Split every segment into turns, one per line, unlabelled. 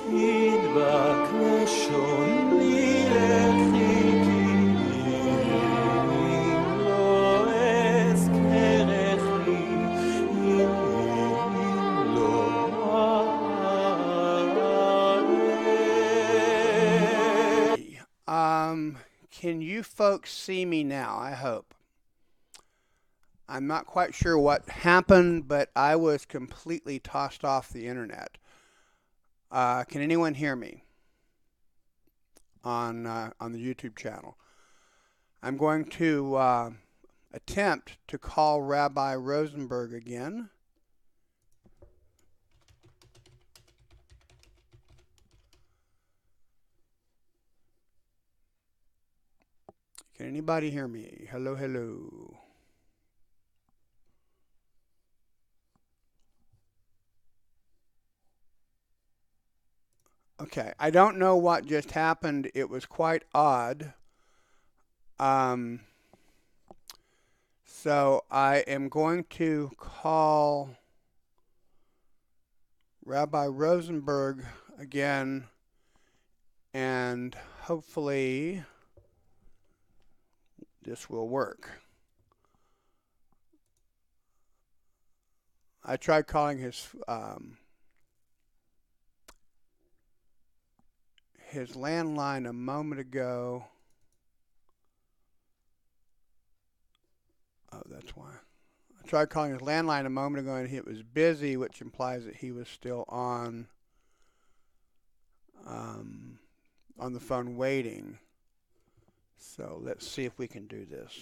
ידבק לשוני לחיכי, לא אזכרכי, לא אעלה.
Can you folks see me now? I hope. I'm not quite sure what happened, but I was completely tossed off the internet. Can anyone hear me on the YouTube channel? I'm going to attempt to call Rabbi Rosenberg again. Can anybody hear me? Hello, hello. Okay, I don't know what just happened. It was quite odd. So I am going to call Rabbi Rosenberg again, and hopefully this will work. I tried calling his landline a moment ago. Oh, that's why. I tried calling his landline a moment ago and it was busy, which implies that he was still on the phone waiting. So let's see if we can do this.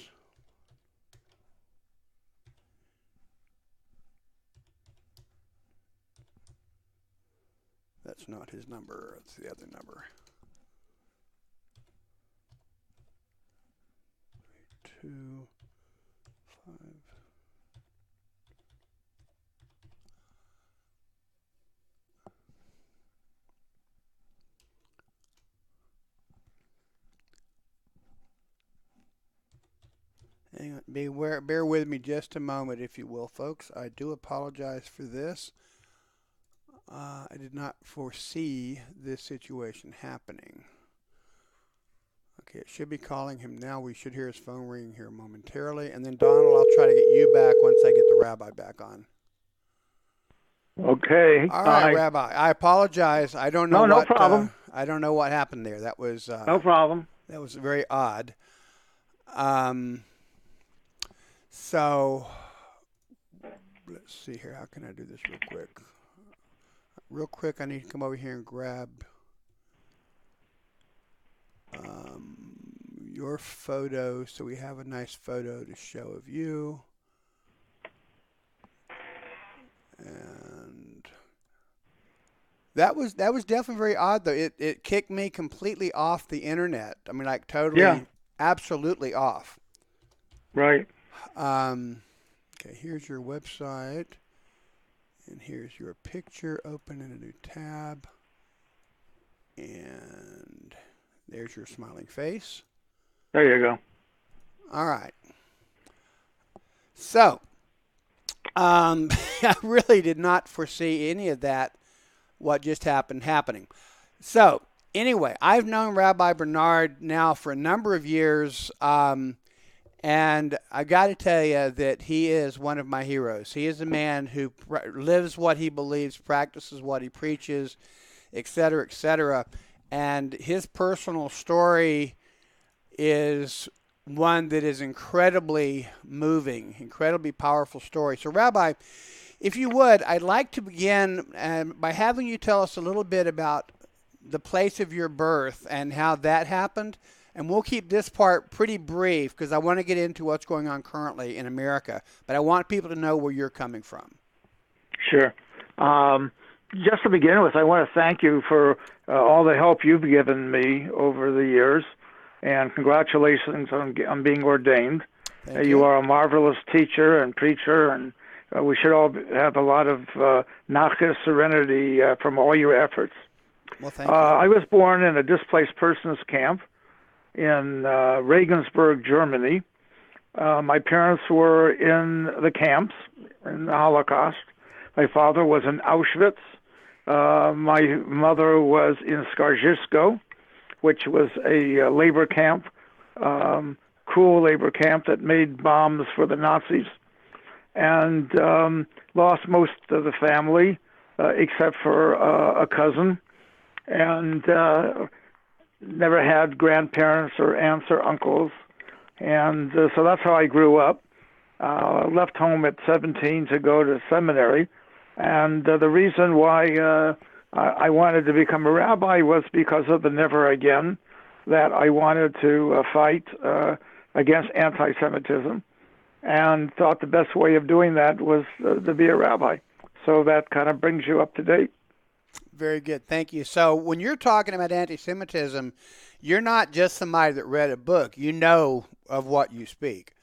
That's not his number, it's the other number. 2, 5. Hang on, bear with me just a moment, if you will, folks. I do apologize for this. I did not foresee this situation happening. Okay, it should be calling him now. We should hear his phone ringing here momentarily. And then, Donald, I'll try to get you back once I get the rabbi back on.
Okay.
All right, Rabbi. I apologize. I don't know.
No problem.
I don't know what happened there. That was
no problem.
That was very odd. So let's see here. How can I do this real quick? Real quick, I need to come over here and grab your photo, so we have a nice photo to show of you. And that was definitely very odd, though. It kicked me completely off the internet. I mean, like totally, absolutely off.
Right.
Okay, here's your website. And here's your picture, open in a new tab. And there's your smiling face.
There you go.
All right. So, I really did not foresee any of that, what just happening. So, anyway, I've known Rabbi Bernhard now for a number of years. And I got to tell you that he is one of my heroes. He is a man who lives what he believes, practices what he preaches, et cetera, et cetera. And his personal story is one that is incredibly moving, incredibly powerful story. So, Rabbi, if you would, I'd like to begin by having you tell us a little bit about the place of your birth and how that happened. And we'll keep this part pretty brief because I want to get into what's going on currently in America. But I want people to know where you're coming from.
Sure. Just to begin with, I want to thank you for all the help you've given me over the years. And congratulations on being ordained.
Thank you.
You are a marvelous teacher and preacher, and we should all have a lot of nachas, serenity from all your efforts.
Well, thank you.
I was born in a displaced persons camp in Regensburg, Germany. My parents were in the camps in the Holocaust. My father was in Auschwitz, My mother was in Skaržisko, which was a labor camp, cruel labor camp that made bombs for the Nazis, and lost most of the family except for a cousin, and never had grandparents or aunts or uncles. And so that's how I grew up. Left home at 17 to go to seminary. And the reason why I wanted to become a rabbi was because of the never again, that I wanted to fight against anti-Semitism, and thought the best way of doing that was to be a rabbi. So that kind of brings you up to date.
Very good. Thank you. So when you're talking about anti-Semitism, you're not just somebody that read a book. You know of what you speak.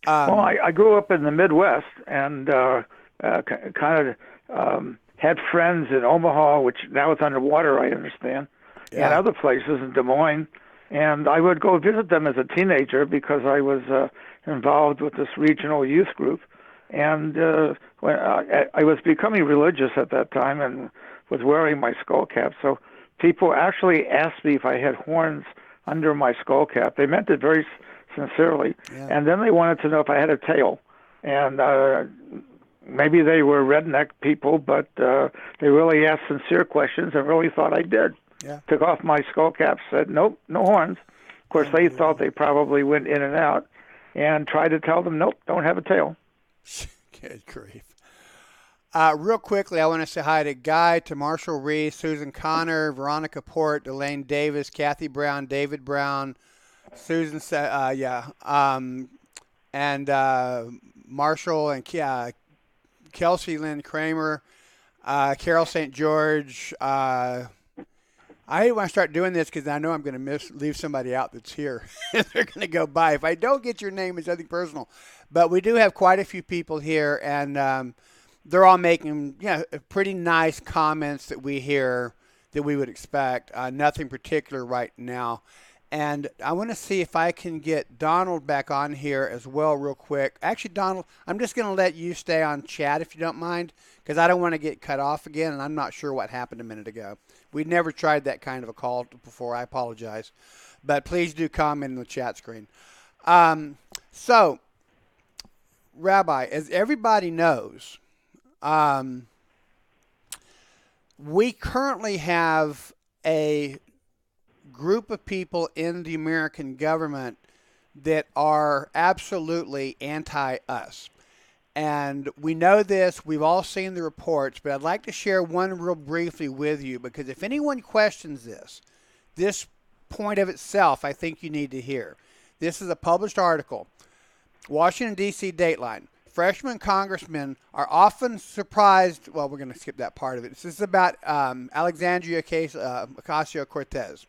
Well, I grew up in the Midwest and kind of had friends in Omaha, which now is underwater, I understand, and other places in Des Moines. And I would go visit them as a teenager because I was involved with this regional youth group. And when I was becoming religious at that time and was wearing my skull cap. So people actually asked me if I had horns under my skull cap. They meant it very sincerely. Yeah. And then they wanted to know if I had a tail. And maybe they were redneck people, but they really asked sincere questions and really thought I did. Yeah. Took off my skull cap, said, nope, no horns. Of course, they thought they probably went in and out, and tried to tell them, nope, don't have a tail.
Good grief. Real quickly, I want to say hi to Guy, to Marshall Reese, Susan Connor, Veronica Port, Elaine Davis, Kathy Brown, David Brown, Susan, and Marshall and Kelsey Lynn Kramer, Carol St. George. I hate when I start doing this because I know I'm going to leave somebody out that's here. They're going to go by. If I don't get your name, it's nothing personal. But we do have quite a few people here, and they're all making pretty nice comments that we hear that we would expect. Nothing particular right now. And I want to see if I can get Donald back on here as well real quick. Actually, Donald, I'm just going to let you stay on chat if you don't mind, because I don't want to get cut off again, and I'm not sure what happened a minute ago. We'd never tried that kind of a call before. I apologize. But please do comment in the chat screen. So, Rabbi, as everybody knows, we currently have a group of people in the American government that are absolutely anti-us. And we know this. We've all seen the reports, but I'd like to share one real briefly with you, because if anyone questions this point of itself, I think you need to hear. This is a published article. Washington, D.C. Dateline. Freshman congressmen are often surprised. Well, we're going to skip that part of it. This is about Alexandria Ocasio-Cortez.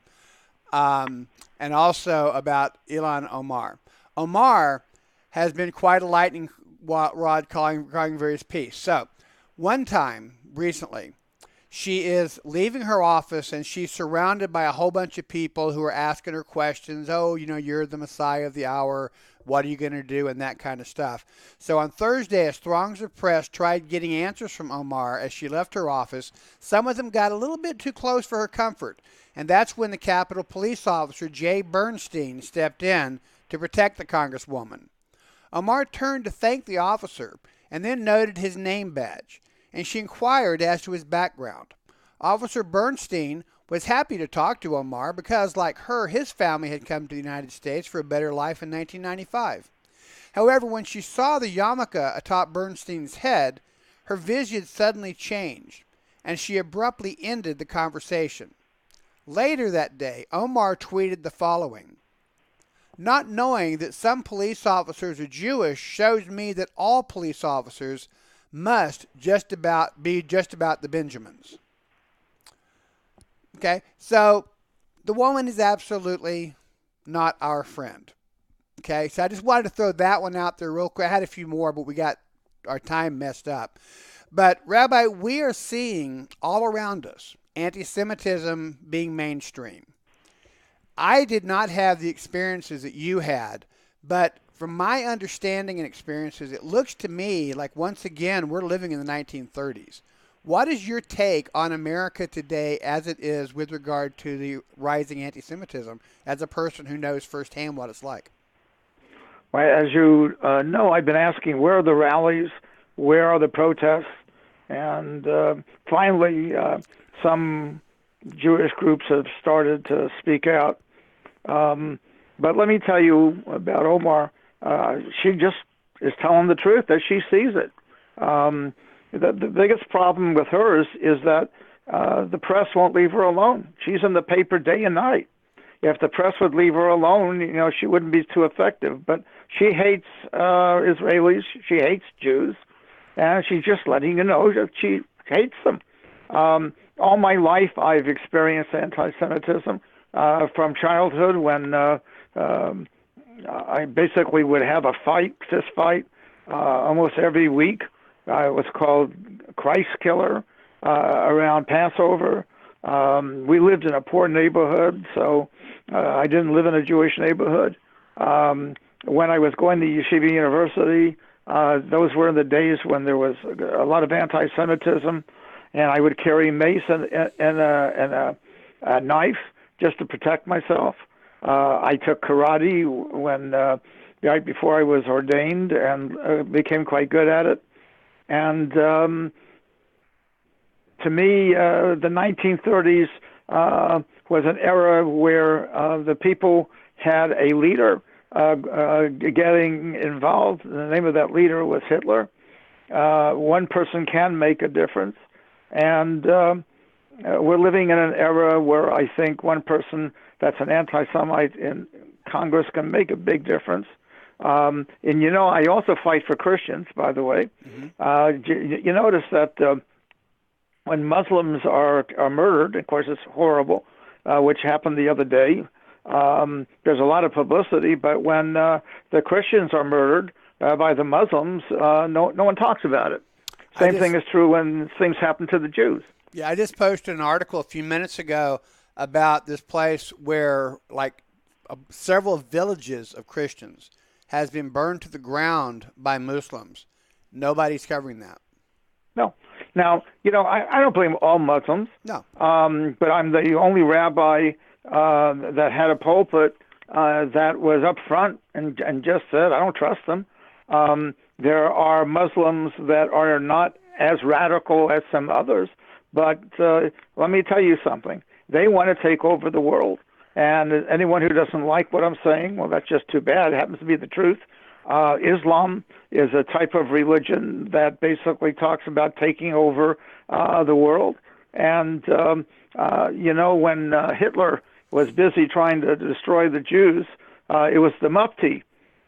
And also about Ilhan Omar. Omar has been quite a lightning rod calling various pieces. So, one time recently, she is leaving her office and she's surrounded by a whole bunch of people who are asking her questions. Oh, you're the Messiah of the hour. What are you going to do? And that kind of stuff. So on Thursday, as throngs of press tried getting answers from Omar as she left her office, some of them got a little bit too close for her comfort. And that's when the Capitol Police officer, Jay Bernstein, stepped in to protect the Congresswoman. Omar turned to thank the officer and then noted his name badge, and she inquired as to his background. Officer Bernstein was happy to talk to Omar because, like her, his family had come to the United States for a better life in 1995. However, when she saw the yarmulke atop Bernstein's head, her vision suddenly changed, and she abruptly ended the conversation. Later that day, Omar tweeted the following: "Not knowing that some police officers are Jewish shows me that all police officers must be just about the Benjamins." Okay, so the woman is absolutely not our friend. Okay, so I just wanted to throw that one out there real quick. I had a few more, but we got our time messed up. But Rabbi, we are seeing all around us anti-Semitism being mainstream. I did not have the experiences that you had, but from my understanding and experiences, it looks to me like, once again, we're living in the 1930s. What is your take on America today as it is with regard to the rising anti-Semitism as a person who knows firsthand what it's like?
Well, as you know, I've been asking, where are the rallies? Where are the protests? And finally, some Jewish groups have started to speak out. But let me tell you about Omar. She just is telling the truth that she sees it. The biggest problem with her is that the press won't leave her alone. She's in the paper day and night. If the press would leave her alone, she wouldn't be too effective. But she hates Israelis. She hates Jews. And she's just letting you know that she hates them. All my life, I've experienced anti-Semitism from childhood when I basically would have a fist fight, almost every week. It was called Christ Killer around Passover. We lived in a poor neighborhood, so I didn't live in a Jewish neighborhood. When I was going to Yeshiva University, those were in the days when there was a lot of anti-Semitism, and I would carry mace and a knife just to protect myself. I took karate when right before I was ordained and became quite good at it. And to me, the 1930s was an era where the people had a leader getting involved. The name of that leader was Hitler. One person can make a difference. And we're living in an era where I think one person that's an anti-Semite in Congress can make a big difference. And I also fight for Christians, by the way. Mm-hmm. You notice that when Muslims are murdered, of course it's horrible, which happened the other day. There's a lot of publicity, but when the Christians are murdered by the Muslims, no one talks about it. Same thing is true when things happen to the Jews.
Yeah, I just posted an article a few minutes ago about this place where several villages of Christians has been burned to the ground by Muslims. Nobody's covering that.
No. Now, I don't blame all Muslims.
No.
But I'm the only rabbi that had a pulpit that was up front and just said, I don't trust them. There are Muslims that are not as radical as some others, but let me tell you something. They want to take over the world. And anyone who doesn't like what I'm saying, well, that's just too bad. It happens to be the truth. Islam is a type of religion that basically talks about taking over the world. And, when Hitler was busy trying to destroy the Jews, it was the Mufti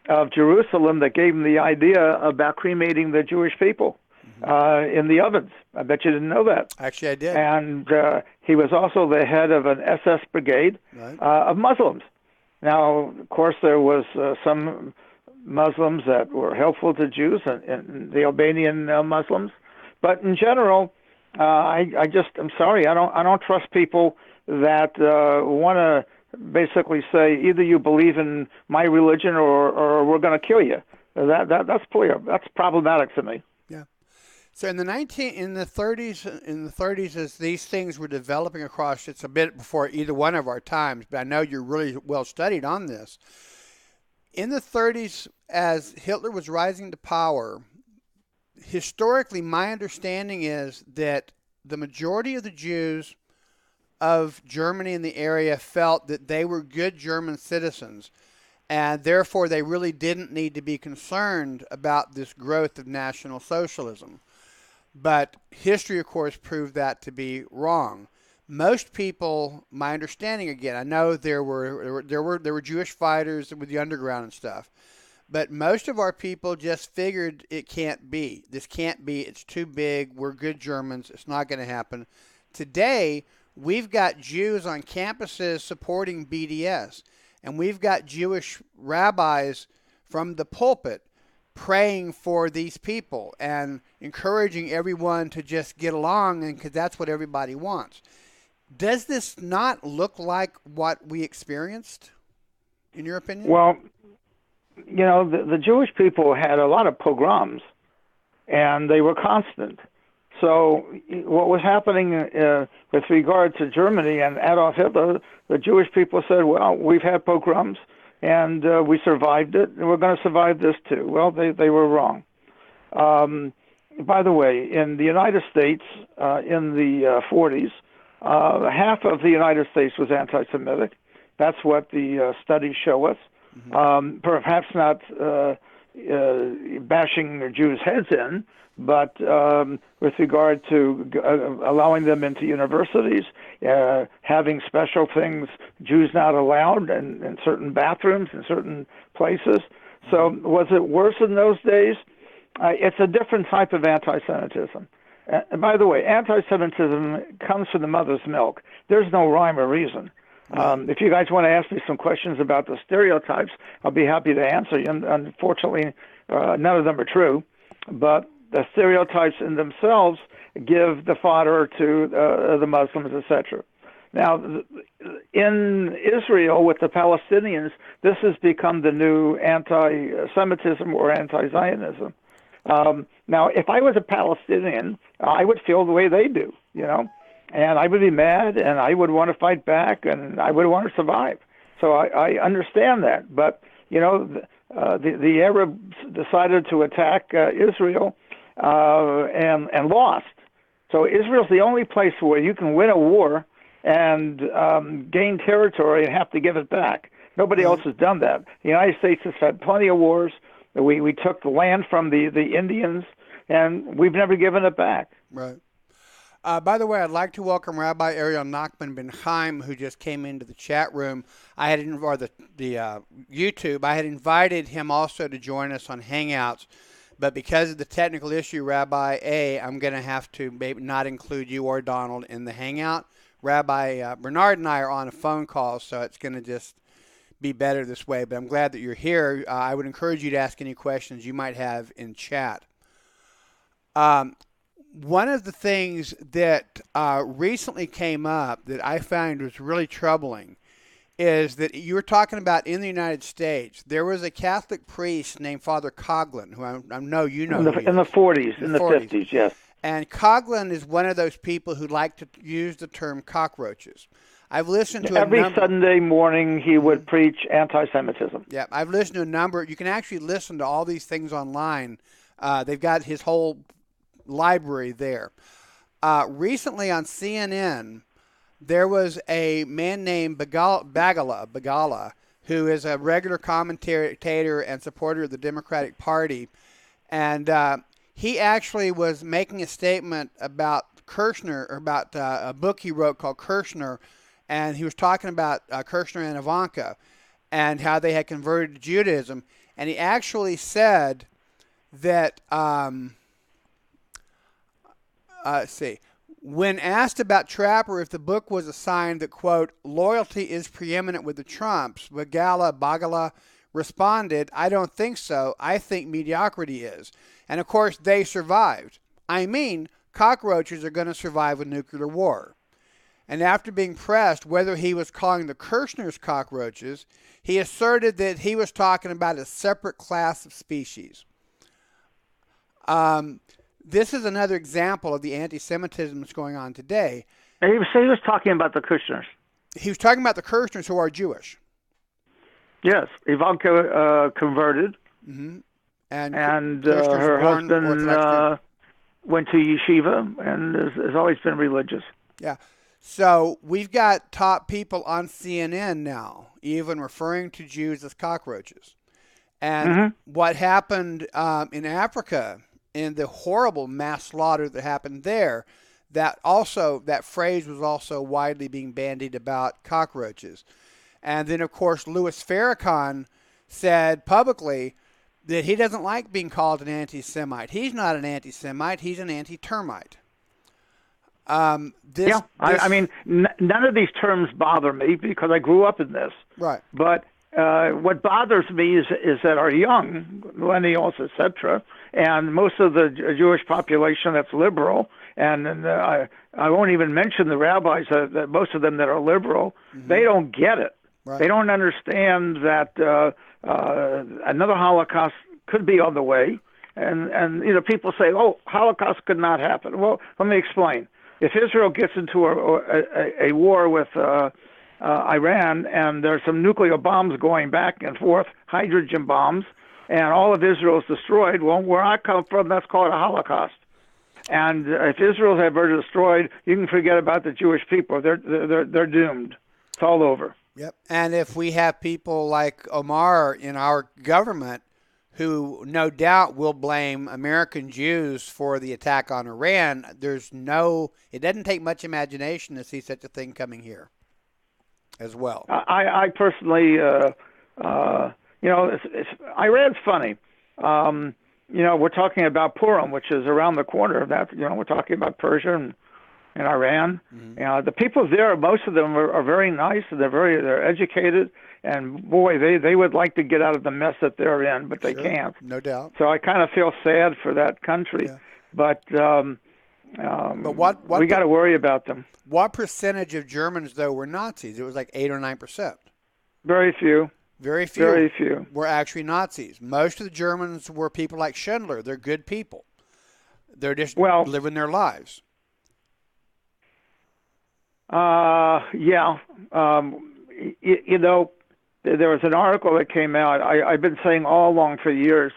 of Jerusalem that gave him the idea about cremating the Jewish people in the ovens. I bet you didn't know that.
Actually, I did.
And he was also the head of an SS brigade of Muslims. Now, of course, there was some Muslims that were helpful to Jews and the Albanian Muslims. But in general, I'm sorry, I don't trust people that want to basically say either you believe in my religion or we're going to kill you. That's clear. That's problematic to me.
Yeah. So in the 30s, as these things were developing across, it's a bit before either one of our times, but I know you're really well studied on this. In the 30s, as Hitler was rising to power, historically, my understanding is that the majority of the Jews of Germany in the area felt that they were good German citizens, and therefore they really didn't need to be concerned about this growth of National Socialism. But history, of course, proved that to be wrong. Most people, my understanding again, I know there were Jewish fighters with the underground and stuff, but most of our people just figured it can't be. This can't be. It's too big. We're good Germans. It's not going to happen. Today, we've got Jews on campuses supporting BDS, and we've got Jewish rabbis from the pulpit praying for these people and encouraging everyone to just get along, and because that's what everybody wants. Does this not look like what we experienced, in your opinion?
Well, the Jewish people had a lot of pogroms, and they were constant. So what was happening with regard to Germany and Adolf Hitler, the Jewish people said, well, we've had pogroms, and we survived it, and we're going to survive this too. Well, they were wrong. By the way, in the United States, in the 40s, half of the United States was anti-Semitic. That's what the studies show us. Mm-hmm. Perhaps not bashing the Jews' heads in, but with regard to allowing them into universities, having special things, Jews not allowed in certain bathrooms, in certain places. So was it worse in those days? It's a different type of anti-Semitism. And by the way, anti-Semitism comes from the mother's milk. There's no rhyme or reason. If you guys want to ask me some questions about the stereotypes, I'll be happy to answer you. Unfortunately, none of them are true. But the stereotypes in themselves give the fodder to the Muslims, etc. Now, in Israel, with the Palestinians, this has become the new anti-Semitism or anti-Zionism. Now, if I was a Palestinian, I would feel the way they do, and I would be mad, and I would want to fight back, and I would want to survive. So I understand that. But, the Arabs decided to attack Israel and lost. So Israel's the only place where you can win a war and gain territory and have to give it back. Nobody else has done that. The United States has had plenty of wars. We took the land from the Indians, and we've never given it back.
Right. By the way, I'd like to welcome Rabbi Ariel Nachman Ben Chaim, who just came into the chat room. Or the YouTube. I had invited him also to join us on Hangouts, but because of the technical issue, Rabbi I'm going to have to maybe not include you or Donald in the Hangout. Rabbi Bernhard and I are on a phone call, so it's going to just be better this way, but I'm glad that you're here. I would encourage you to ask any questions you might have in chat. One of the things that recently came up that I found was really troubling is that you were talking about in the United States, there was a Catholic priest named Father Coughlin, who I know you know.
In the 40s, in the 50s, yes.
And Coughlin is one of those people who like to use the term cockroaches. I've listened to
every Sunday morning he would preach anti-Semitism.
Yeah, I've listened to a number. You can actually listen to all these things online. They've got his whole library there. Recently on CNN, there was a man named Bagala, who is a regular commentator and supporter of the Democratic Party, and he actually was making a statement about Kirschner, or about a book he wrote called Kirschner. And he was talking about Kirschner and Ivanka and how they had converted to Judaism. And he actually said that, when asked about Trapper if the book was a sign that, quote, loyalty is preeminent with the Trumps, Bagala responded, I don't think so. I think mediocrity is. And, of course, they survived. I mean, cockroaches are going to survive a nuclear war. And after being pressed whether he was calling the Kirschners cockroaches, he asserted that he was talking about a separate class of species. This is another example of the anti-Semitism that's going on today.
And he was talking about the Kirschners.
He was talking about the Kirschners who are Jewish.
Yes, Ivanka converted,
mm-hmm.
and her husband went to yeshiva and has always been religious.
Yeah. So we've got top people on CNN now, even referring to Jews as cockroaches. And what happened in Africa, in the horrible mass slaughter that happened there, that phrase was also widely being bandied about cockroaches. And then, of course, Louis Farrakhan said publicly that he doesn't like being called an anti-Semite. He's not an anti-Semite. He's an anti-termite.
I mean, none of these terms bother me because I grew up in this.
Right.
But what bothers me is that our young millennials, etc., and most of the Jewish population that's liberal, and I won't even mention the rabbis, that most of them that are liberal, they don't get it. Right. They don't understand that another Holocaust could be on the way, and people say, oh, Holocaust could not happen. Well, let me explain. If Israel gets into a war with Iran, and there's some nuclear bombs going back and forth, hydrogen bombs, and all of Israel is destroyed, well, where I come from, that's called a Holocaust. And if Israel's ever destroyed, you can forget about the Jewish people. They're doomed. It's all over.
Yep. And if we have people like Omar in our government who no doubt will blame American Jews for the attack on Iran, it doesn't take much imagination to see such a thing coming here as well.
I personally, Iran's funny. We're talking about Purim, which is around the corner of that. We're talking about Persia and Iran. Mm-hmm. The people there, most of them are very nice. They're educated, and boy, they would like to get out of the mess that they're in, but they can't.
No doubt.
So I kind of feel sad for that country, but we got to worry about them.
What percentage of Germans though were Nazis? It was like 8 or 9%.
Very few.
Very few were actually Nazis. Most of the Germans were people like Schindler. They're good people. They're just living their lives. There
was an article that came out. I've been saying all along for years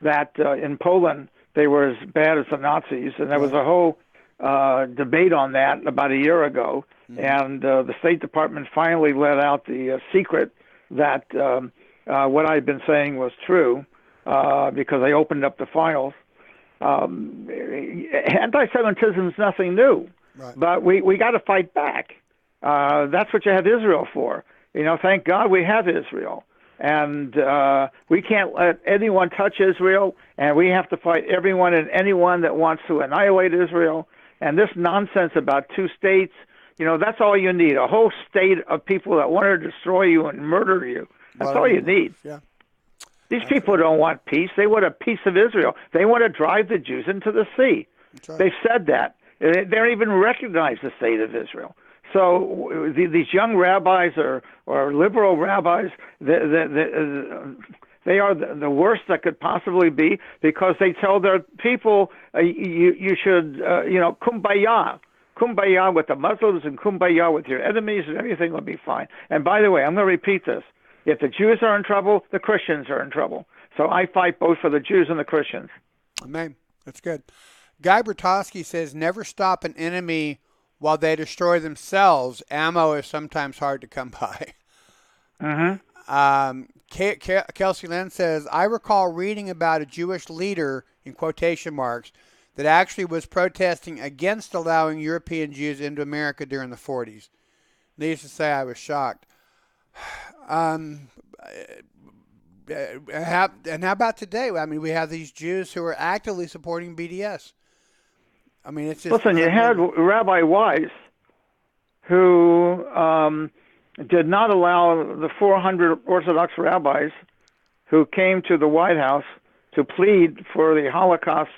that in Poland they were as bad as the Nazis, and there was a whole debate on that about a year ago. Mm-hmm. And the State Department finally let out the secret that what I've been saying was true because they opened up the files. Anti-Semitism is nothing new, but we got to fight back. That's what you have Israel for. Thank God we have Israel. And we can't let anyone touch Israel, and we have to fight everyone and anyone that wants to annihilate Israel. And this nonsense about two states, that's all you need, a whole state of people that want to destroy you and murder you. That's all you need.
Yeah.
These people don't want peace. They want a piece of Israel. They want to drive the Jews into the sea. Right. They've said that. They don't even recognize the state of Israel. So these young rabbis or liberal rabbis, they are the worst that could possibly be because they tell their people, you should, kumbaya. Kumbaya with the Muslims and kumbaya with your enemies, and everything will be fine. And by the way, I'm going to repeat this. If the Jews are in trouble, the Christians are in trouble. So I fight both for the Jews and the Christians.
Amen. That's good. Guy Bertosky says, never stop an enemy while they destroy themselves. Ammo is sometimes hard to come by.
Mm-hmm.
Kelsey Lynn says, I recall reading about a Jewish leader, in quotation marks, that actually was protesting against allowing European Jews into America during the 40s. Needless to say, I was shocked. And how about today? I mean, we have these Jews who are actively supporting BDS. I mean, it's just...
Listen, you had Rabbi Weiss, who did not allow the 400 Orthodox rabbis who came to the White House to plead for the Holocaust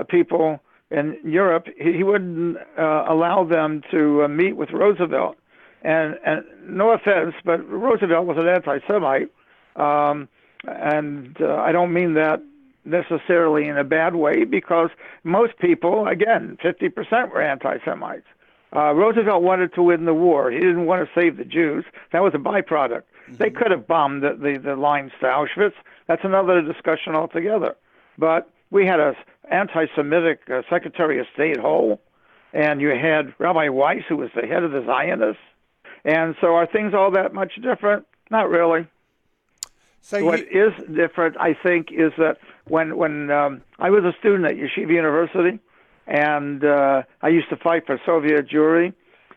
people in Europe. He wouldn't allow them to meet with Roosevelt. And no offense, but Roosevelt was an anti-Semite, and I don't mean that necessarily in a bad way, because most people, again, 50% were anti-Semites. Roosevelt wanted to win the war. He didn't want to save the Jews. That was a byproduct. Mm-hmm. They could have bombed the lines to Auschwitz. That's another discussion altogether. But we had an anti-Semitic Secretary of State Hole, and you had Rabbi Weiss, who was the head of the Zionists. And so are things all that much different? Not really. So what is different, I think, is that when I was a student at Yeshiva University, and I used to fight for Soviet Jewry,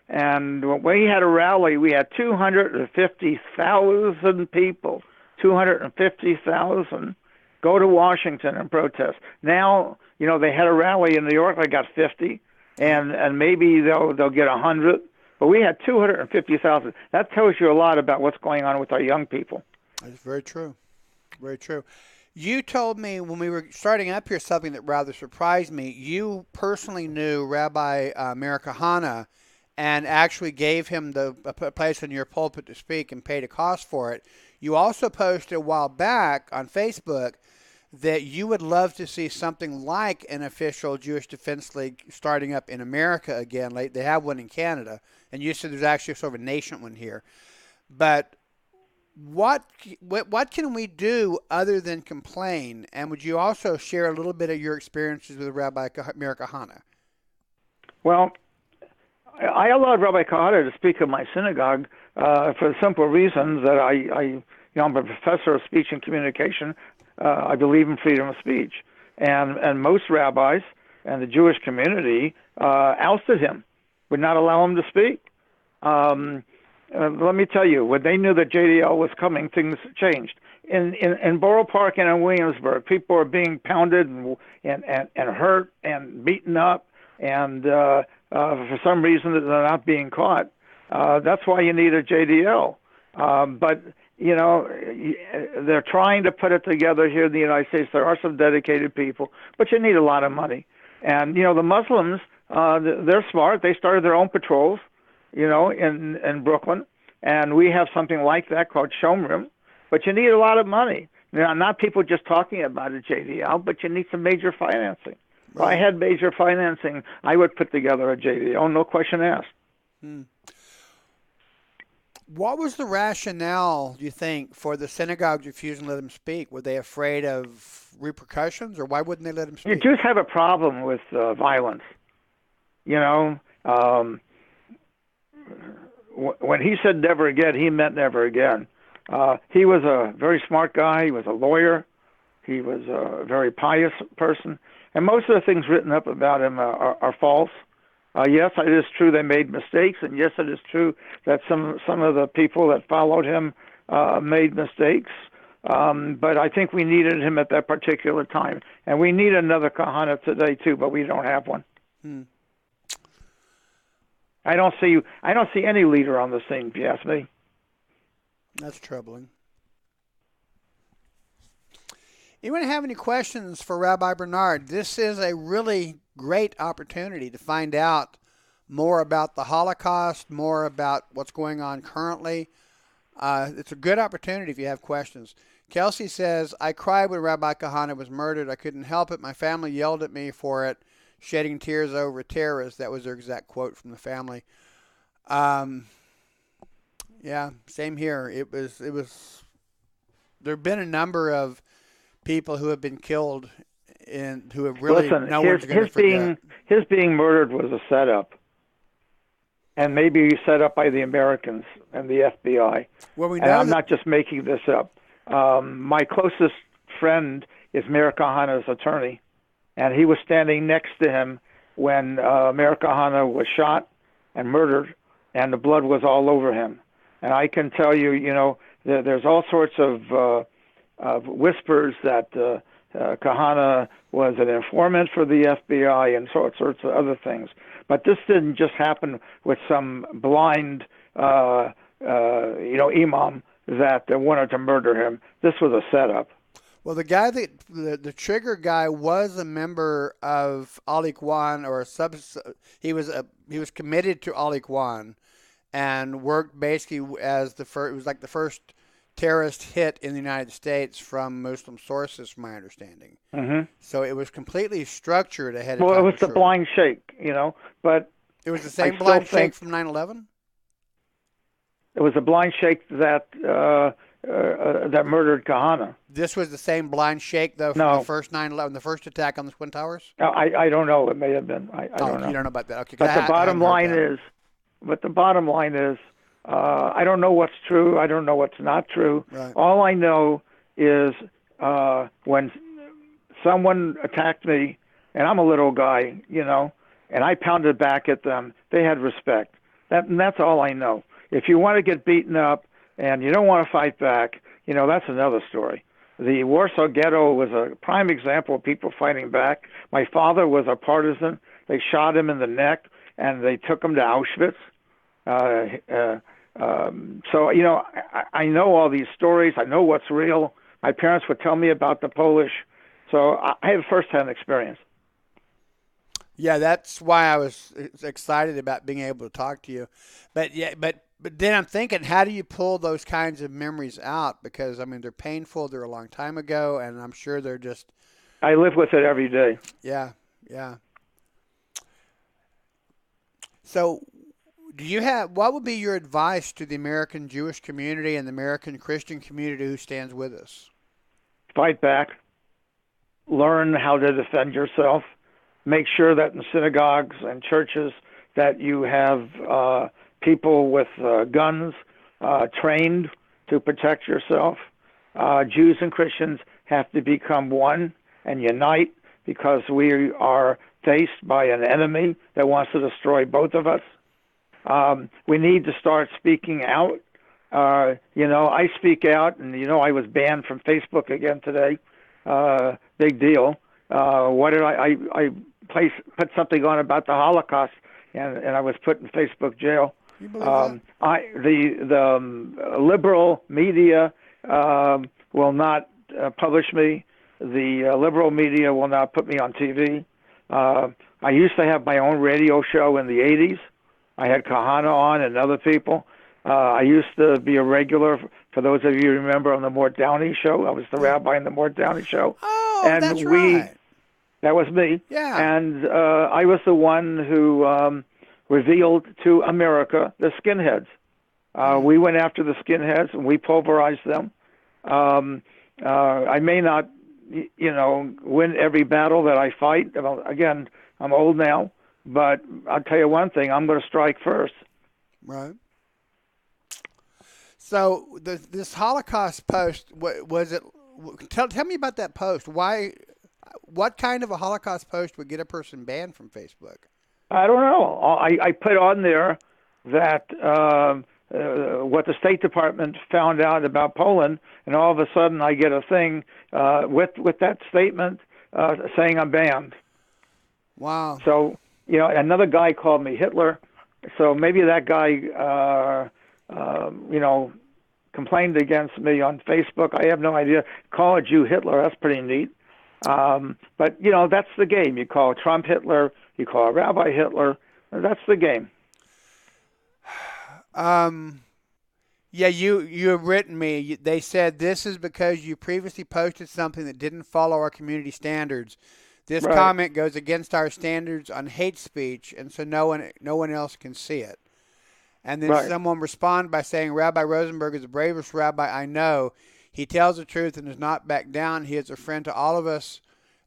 and when we had a rally, we had 250,000 people, 250,000 go to Washington and protest. Now, they had a rally in New York, they got 50, and maybe they'll get 100. But we had 250,000. That tells you a lot about what's going on with our young people.
That's very true. Very true. You told me when we were starting up here something that rather surprised me. You personally knew Rabbi Meir Kahane and actually gave him a place in your pulpit to speak and paid a cost for it. You also posted a while back on Facebook that you would love to see something like an official Jewish Defense League starting up in America again. Like they have one in Canada, and you said there's actually sort of a nation one here. But what can we do other than complain? And would you also share a little bit of your experiences with Rabbi Meir Kahane?
Well, I allowed Rabbi Kahane to speak at my synagogue for the simple reasons that I'm a professor of speech and communication. I believe in freedom of speech, and most rabbis and the Jewish community ousted him, would not allow him to speak. Let me tell you, when they knew that JDL was coming, things changed. In Borough Park and in Williamsburg, people are being pounded and hurt and beaten up, and for some reason they're not being caught. That's why you need a JDL. But you know, they're trying to put it together here in the United States. There are some dedicated people, but you need a lot of money. And, you know, the Muslims, they're smart. They started their own patrols, you know, in Brooklyn. And we have something like that called Shomrim. But you need a lot of money. Now, not people just talking about a JDL, but you need some major financing. Right. If I had major financing, I would put together a JDL, no question asked.
What was the rationale, do you think, for the synagogues refusing to let him speak? Were they afraid of repercussions, or why wouldn't they let him speak?
You just have a problem with violence. You know, when he said never again, he meant never again. He was a very smart guy. He was a lawyer. He was a very pious person. And most of the things written up about him are false. Yes, it is true they made mistakes, and yes, it is true that some of the people that followed him made mistakes. But I think we needed him at that particular time, and we need another Kahane today too, but we don't have one. I don't see any leader on the scene, if you ask me.
That's troubling. Anyone have any questions for Rabbi Bernhard? This is a really great opportunity to find out more about the Holocaust, more about what's going on currently. It's a good opportunity if you have questions. Kelsey says, I cried when Rabbi Kahane was murdered. I couldn't help it. My family yelled at me for it, shedding tears over terrorists. That was their exact quote from the family. Yeah, same here. It was. There have been a number of people who have been killed and who have really no one's going to forget.
His being murdered was a setup, and maybe set up by the Americans and the FBI.
Well, we know
and I'm not just making this up. My closest friend is Meir Kahane's attorney, and he was standing next to him when Meir Kahane was shot and murdered, and the blood was all over him. And I can tell you, you know, there's all sorts of whispers that Kahane was an informant for the FBI and sorts of other things. But this didn't just happen with some blind, imam that wanted to murder him. This was a setup.
Well, the guy the trigger guy was a member of Ali Kwan, or he was committed to Ali Kwan, and worked basically as the first. It was like the first terrorist hit in the United States from Muslim sources, from my understanding.
Mm-hmm.
So it was completely structured ahead of time.
Well, it was the blind sheikh, you know, but
it was the same blind sheikh from 9/11.
It was a blind sheikh that murdered Kahane.
This was the same blind sheikh, though, from the first 9/11, the first attack on the Twin Towers?
I don't know. It may have been. I don't know.
You don't know about that. Okay.
But the bottom line is, I don't know what's true. I don't know what's not true.
Right.
All I know is when someone attacked me, and I'm a little guy, you know, and I pounded back at them, they had respect. And that's all I know. If you want to get beaten up and you don't want to fight back, you know, that's another story. The Warsaw Ghetto was a prime example of people fighting back. My father was a partisan. They shot him in the neck, and they took him to Auschwitz. So, you know, I know all these stories. I know what's real. My parents would tell me about the Polish. So I have firsthand experience.
Yeah, that's why I was excited about being able to talk to you. But yeah, but then I'm thinking, how do you pull those kinds of memories out? Because I mean, they're painful. They're a long time ago, and I'm sure they're just.
I live with it every day.
Yeah, yeah. So, do you have what would be your advice to the American Jewish community and the American Christian community who stands with us?
Fight back. Learn how to defend yourself. Make sure that in synagogues and churches that you have people with guns trained to protect yourself. Jews and Christians have to become one and unite because we are faced by an enemy that wants to destroy both of us. We need to start speaking out. I speak out, and I was banned from Facebook again today. Big deal. What did I put something on about the Holocaust, and I was put in Facebook jail.
You believe that?
The liberal media will not publish me. The liberal media will not put me on TV. I used to have my own radio show in the 80s. I had Kahana on and other people. I used to be a regular, for those of you who remember, on the Mort Downey show. I was the rabbi in the Mort Downey show.
Oh,
and
that's right.
That was me.
Yeah.
And I was the one who revealed to America the skinheads. We went after the skinheads, and we pulverized them. I may not, win every battle that I fight. Again, I'm old now, but I'll tell you one thing, I'm going to strike first.
Right. So this Holocaust post, was it? Tell me about that post. Why? What kind of a Holocaust post would get a person banned from Facebook?
I don't know. I put on there that what the State Department found out about Poland, and all of a sudden I get a thing with that statement saying I'm banned.
Wow.
So another guy called me Hitler. So maybe that guy complained against me on Facebook. I have no idea. Call a Jew Hitler. That's pretty neat. But that's the game. You call Trump Hitler. You call a rabbi Hitler. That's the game.
Yeah, you have written me. They said this is because you previously posted something that didn't follow our community standards. This
Right.
comment goes against our standards on hate speech, and so no one else can see it. And then
Right.
someone responded by saying, Rabbi Rosenberg is the bravest rabbi I know. He tells the truth and does not back down. He is a friend to all of us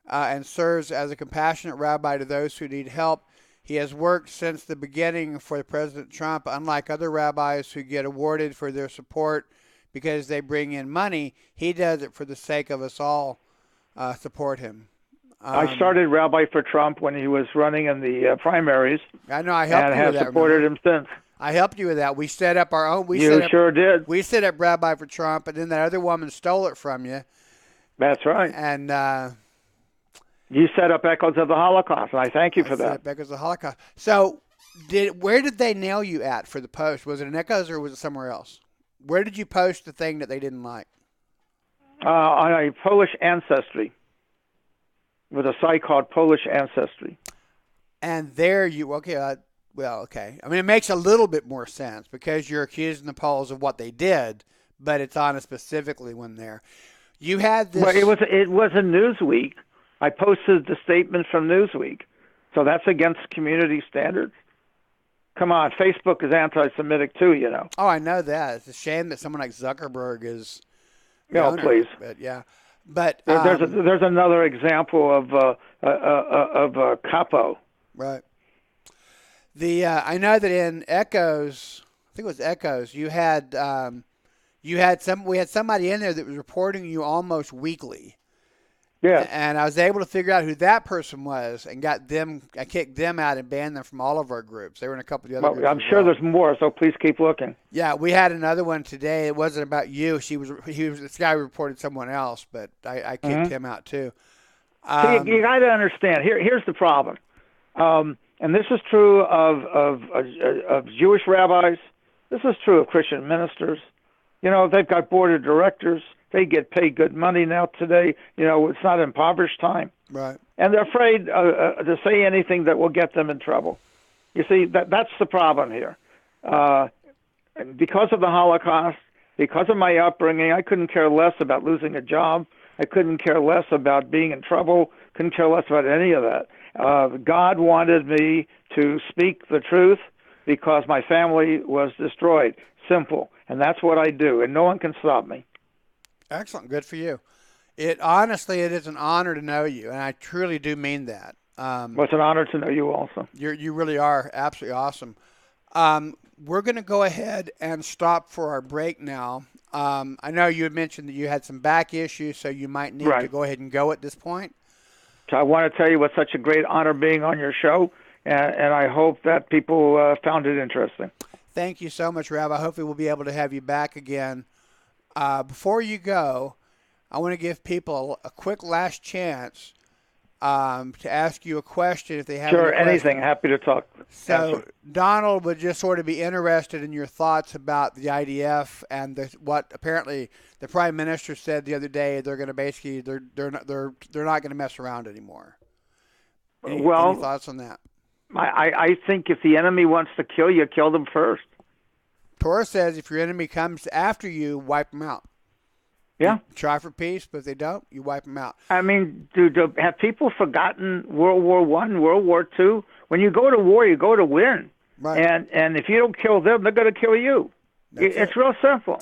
and serves as a compassionate rabbi to those who need help. He has worked since the beginning for President Trump, unlike other rabbis who get awarded for their support because they bring in money. He does it for the sake of us all. Support him.
I started Rabbi for Trump when he was running in the primaries.
I know. I helped
and
you with
have
that.
supported
Remember?
him since.
I helped you with that. We set up our own.
Sure did.
We set up Rabbi for Trump, and then that other woman stole it from you.
That's right.
And
you set up Echoes of the Holocaust, and I thank you for that.
Echoes of the Holocaust. So, where did they nail you at for the post? Was it in Echoes or was it somewhere else? Where did you post the thing that they didn't like?
On a Polish ancestry, with a site called Polish Ancestry.
And there you okay. Okay. I mean, it makes a little bit more sense because you're accusing the Poles of what they did, but it's on a specifically one there. You had this.
Well, it was a Newsweek. I posted the statement from Newsweek, so that's against community standards. Come on, Facebook is anti-Semitic too,
Oh, I know that. It's a shame that someone like Zuckerberg is.
Please.
But yeah, but
there's another example of capo.
Right. I know that in Echoes, I think it was Echoes, we had somebody in there that was reporting you almost weekly.
Yeah.
And I was able to figure out who that person was and I kicked them out and banned them from all of our groups. They were in a couple of the other groups.
I'm sure there's more, so please keep looking.
Yeah, we had another one today. It wasn't about you. This guy reported someone else, but I kicked him out too.
You got to understand. Here's the problem. And this is true of Jewish rabbis. This is true of Christian ministers. They've got board of directors. They get paid good money now today. It's not impoverished time.
Right.
and they're afraid to say anything that will get them in trouble. You see, that's the problem here. Because of the Holocaust, because of my upbringing, I couldn't care less about losing a job. I couldn't care less about being in trouble. Couldn't care less about any of that. God wanted me to speak the truth because my family was destroyed. Simple. And that's what I do, and no one can stop me.
Excellent. Good for you. Honestly, it is an honor to know you, and I truly do mean that.
Well, it's an honor to know you also.
You really are absolutely awesome. We're going to go ahead and stop for our break now. I know you had mentioned that you had some back issues, so you might need to go ahead and go at this point.
So I want to tell you it's such a great honor being on your show, and I hope that people found it interesting.
Thank you so much, Rabbi. Hopefully we'll be able to have you back again. Before you go, I want to give people a quick last chance to ask you a question if they have
Sure,
any
anything. Happy to talk.
So Donald would just sort of be interested in your thoughts about the IDF and what apparently the Prime Minister said the other day. They're going to basically they're not going to mess around anymore. Any thoughts on that?
I think if the enemy wants to kill you, kill them first.
Torah says if your enemy comes after you, wipe them out.
Yeah.
You try for peace, but if they don't, you wipe them out.
I mean, have people forgotten World War I, World War II? When you go to war, you go to win.
Right.
And if you don't kill them, they're going to kill you. It's real simple.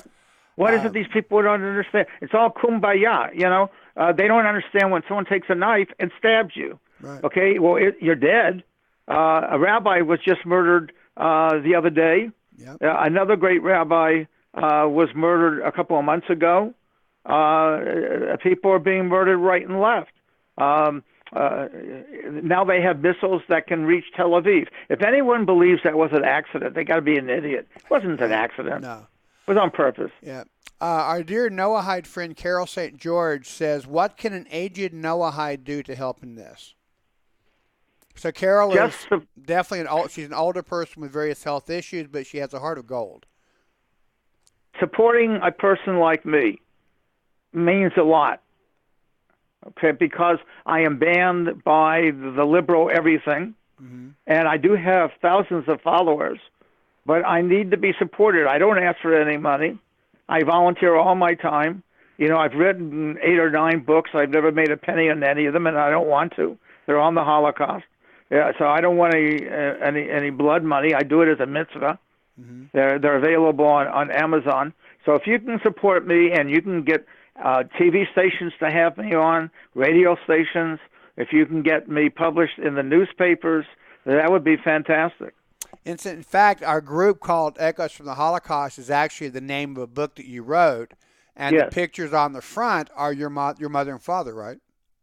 What is it these people don't understand? It's all kumbaya, you know. They don't understand when someone takes a knife and stabs you.
Right.
Okay, well, you're dead. A rabbi was just murdered the other day.
Yep.
Another great rabbi was murdered a couple of months ago. People are being murdered right and left. Now they have missiles that can reach Tel Aviv. If anyone believes that was an accident, they got to be an idiot. It wasn't an accident.
No.
It was on purpose.
Yeah. Our dear Noahide friend Carol St. George says, what can an aged Noahide do to help in this? So Carol is definitely she's an older person with various health issues, but she has a heart of gold.
Supporting a person like me means a lot, okay, because I am banned by the liberal everything, and I do have thousands of followers, but I need to be supported. I don't ask for any money. I volunteer all my time. You know, I've written 8 or 9 books. I've never made a penny on any of them, and I don't want to. They're on the Holocaust. Yeah, so I don't want any blood money. I do it as a mitzvah. They're available on Amazon. So if you can support me and you can get TV stations to have me on, radio stations, if you can get me published in the newspapers, that would be fantastic.
In fact, our group called Echoes from the Holocaust is actually the name of a book that you wrote, and the pictures on the front are your mother and father, right?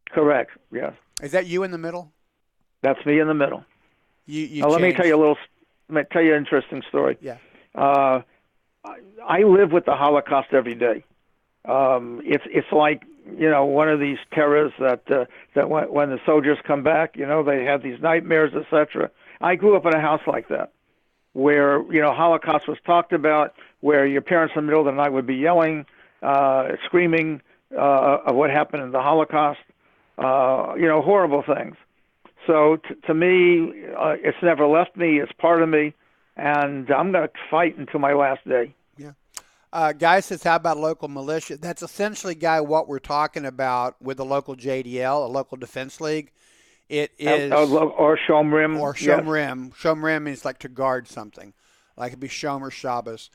Correct, yes.
Is that you in the middle?
That's me in the middle. Let me tell you an interesting story.
Yeah.
I live with the Holocaust every day. It's like, you know, one of these terrors that when the soldiers come back, you know, they have these nightmares, etc. I grew up in a house like that, where, you know, Holocaust was talked about, where your parents in the middle of the night would be yelling, screaming of what happened in the Holocaust, you know, horrible things. So to me, it's never left me. It's part of me, and I'm going to fight until my last day.
Yeah. Guy says, how about local militia? That's essentially, Guy, what we're talking about with the local JDL, a local defense league. It is
or Shomrim.
Or Shomrim. Yes. Shomrim means like to guard something. Like it'd be Shomer Shabbos.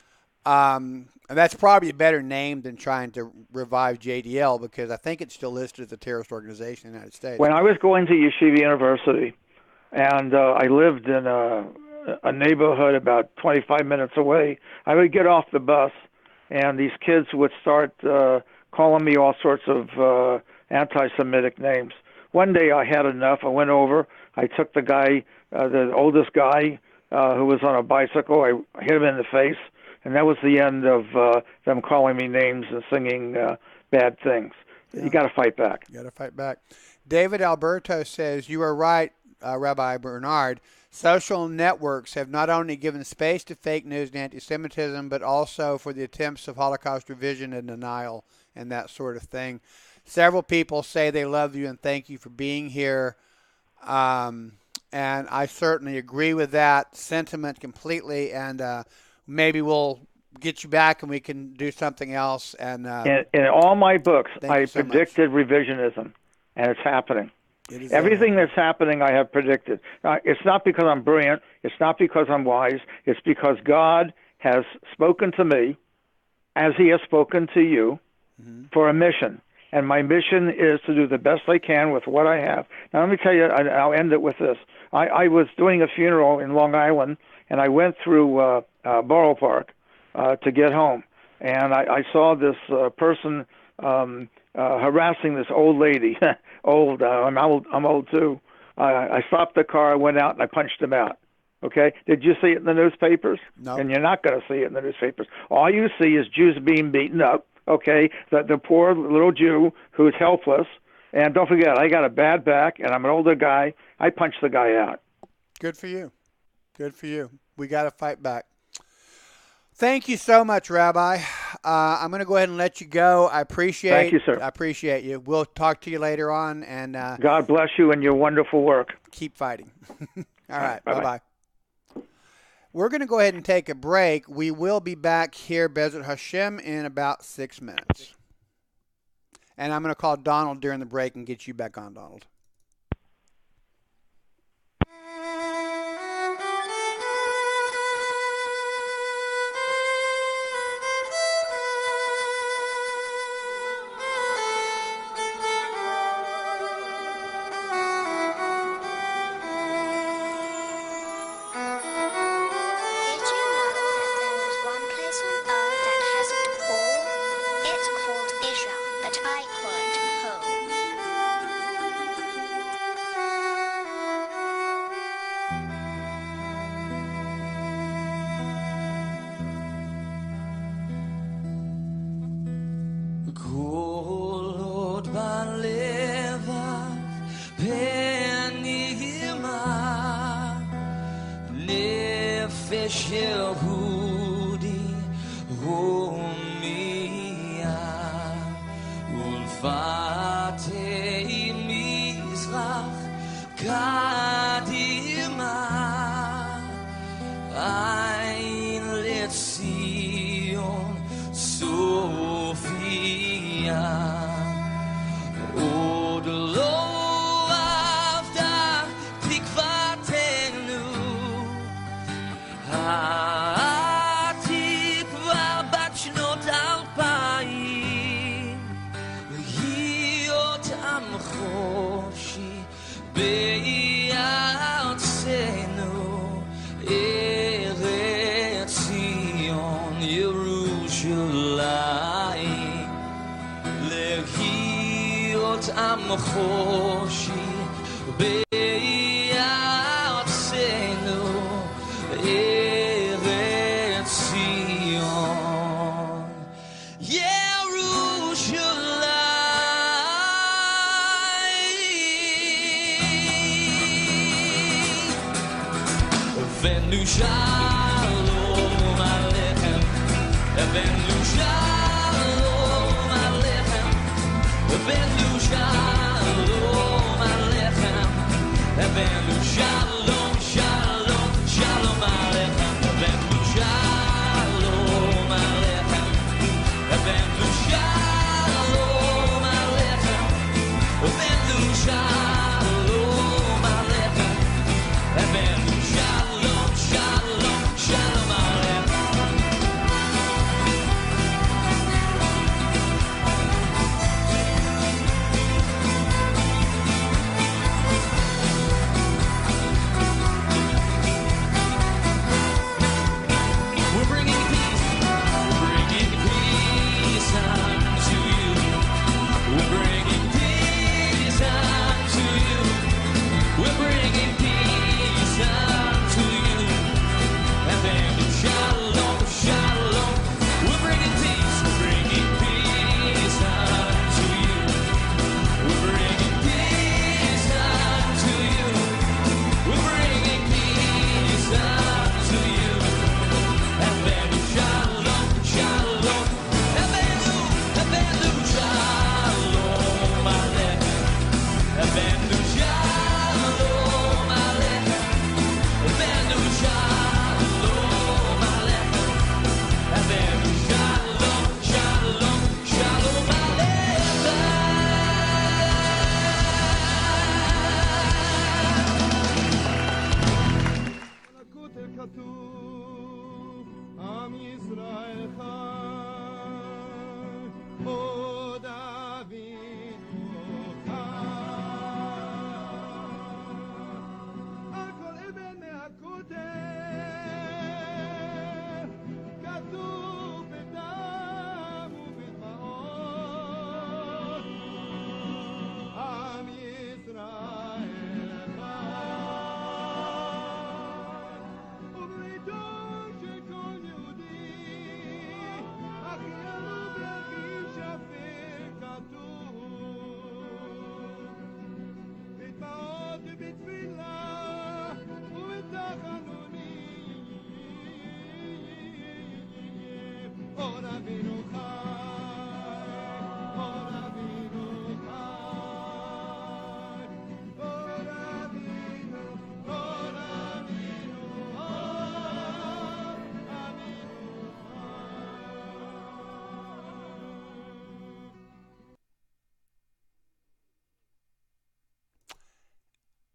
And that's probably a better name than trying to revive JDL, because I think it's still listed as a terrorist organization in the United States.
When I was going to Yeshiva University, and I lived in a neighborhood about 25 minutes away, I would get off the bus, and these kids would start calling me all sorts of anti-Semitic names. One day I had enough. I went over. I took the guy, the oldest guy who was on a bicycle. I hit him in the face. And that was the end of them calling me names and singing bad things. Yeah. You got to fight back.
You got to fight back. David Alberto says, you are right, Rabbi Bernhard. Social networks have not only given space to fake news and anti-Semitism, but also for the attempts of Holocaust revision and denial and that sort of thing. several people say they love you and thank you for being here. And I certainly agree with that sentiment completely. And maybe we'll get you back and we can do something else. And
in all my books, I
so
predicted revisionism, and it's happening.
Everything
that's happening, I have predicted. It's not because I'm brilliant. It's not because I'm wise. It's because God has spoken to me, as He has spoken to you, for a mission. And my mission is to do the best I can with what I have. Now, let me tell you, I'll end it with this. I was doing a funeral in Long Island, and I went through Borough Park to get home. And I saw this person harassing this old lady. I'm old too. I stopped the car, I went out, and I punched him out. Okay? Did you see it in the newspapers?
No.
And you're not going to see it in the newspapers. All you see is Jews being beaten up. Okay, the poor little Jew who's helpless. And don't forget, I got a bad back, and I'm an older guy. I punched the guy out.
Good for you. Good for you. We got to fight back. Thank you so much, Rabbi. I'm going to go ahead and let you go.
Thank you, sir.
I appreciate you. We'll talk to you later on. And
God bless you and your wonderful work.
Keep fighting. All right. Bye-bye. We're going to go ahead and take a break. We will be back here, Bezrat Hashem, in about 6 minutes. And I'm going to call Donald during the break and get you back on, Donald.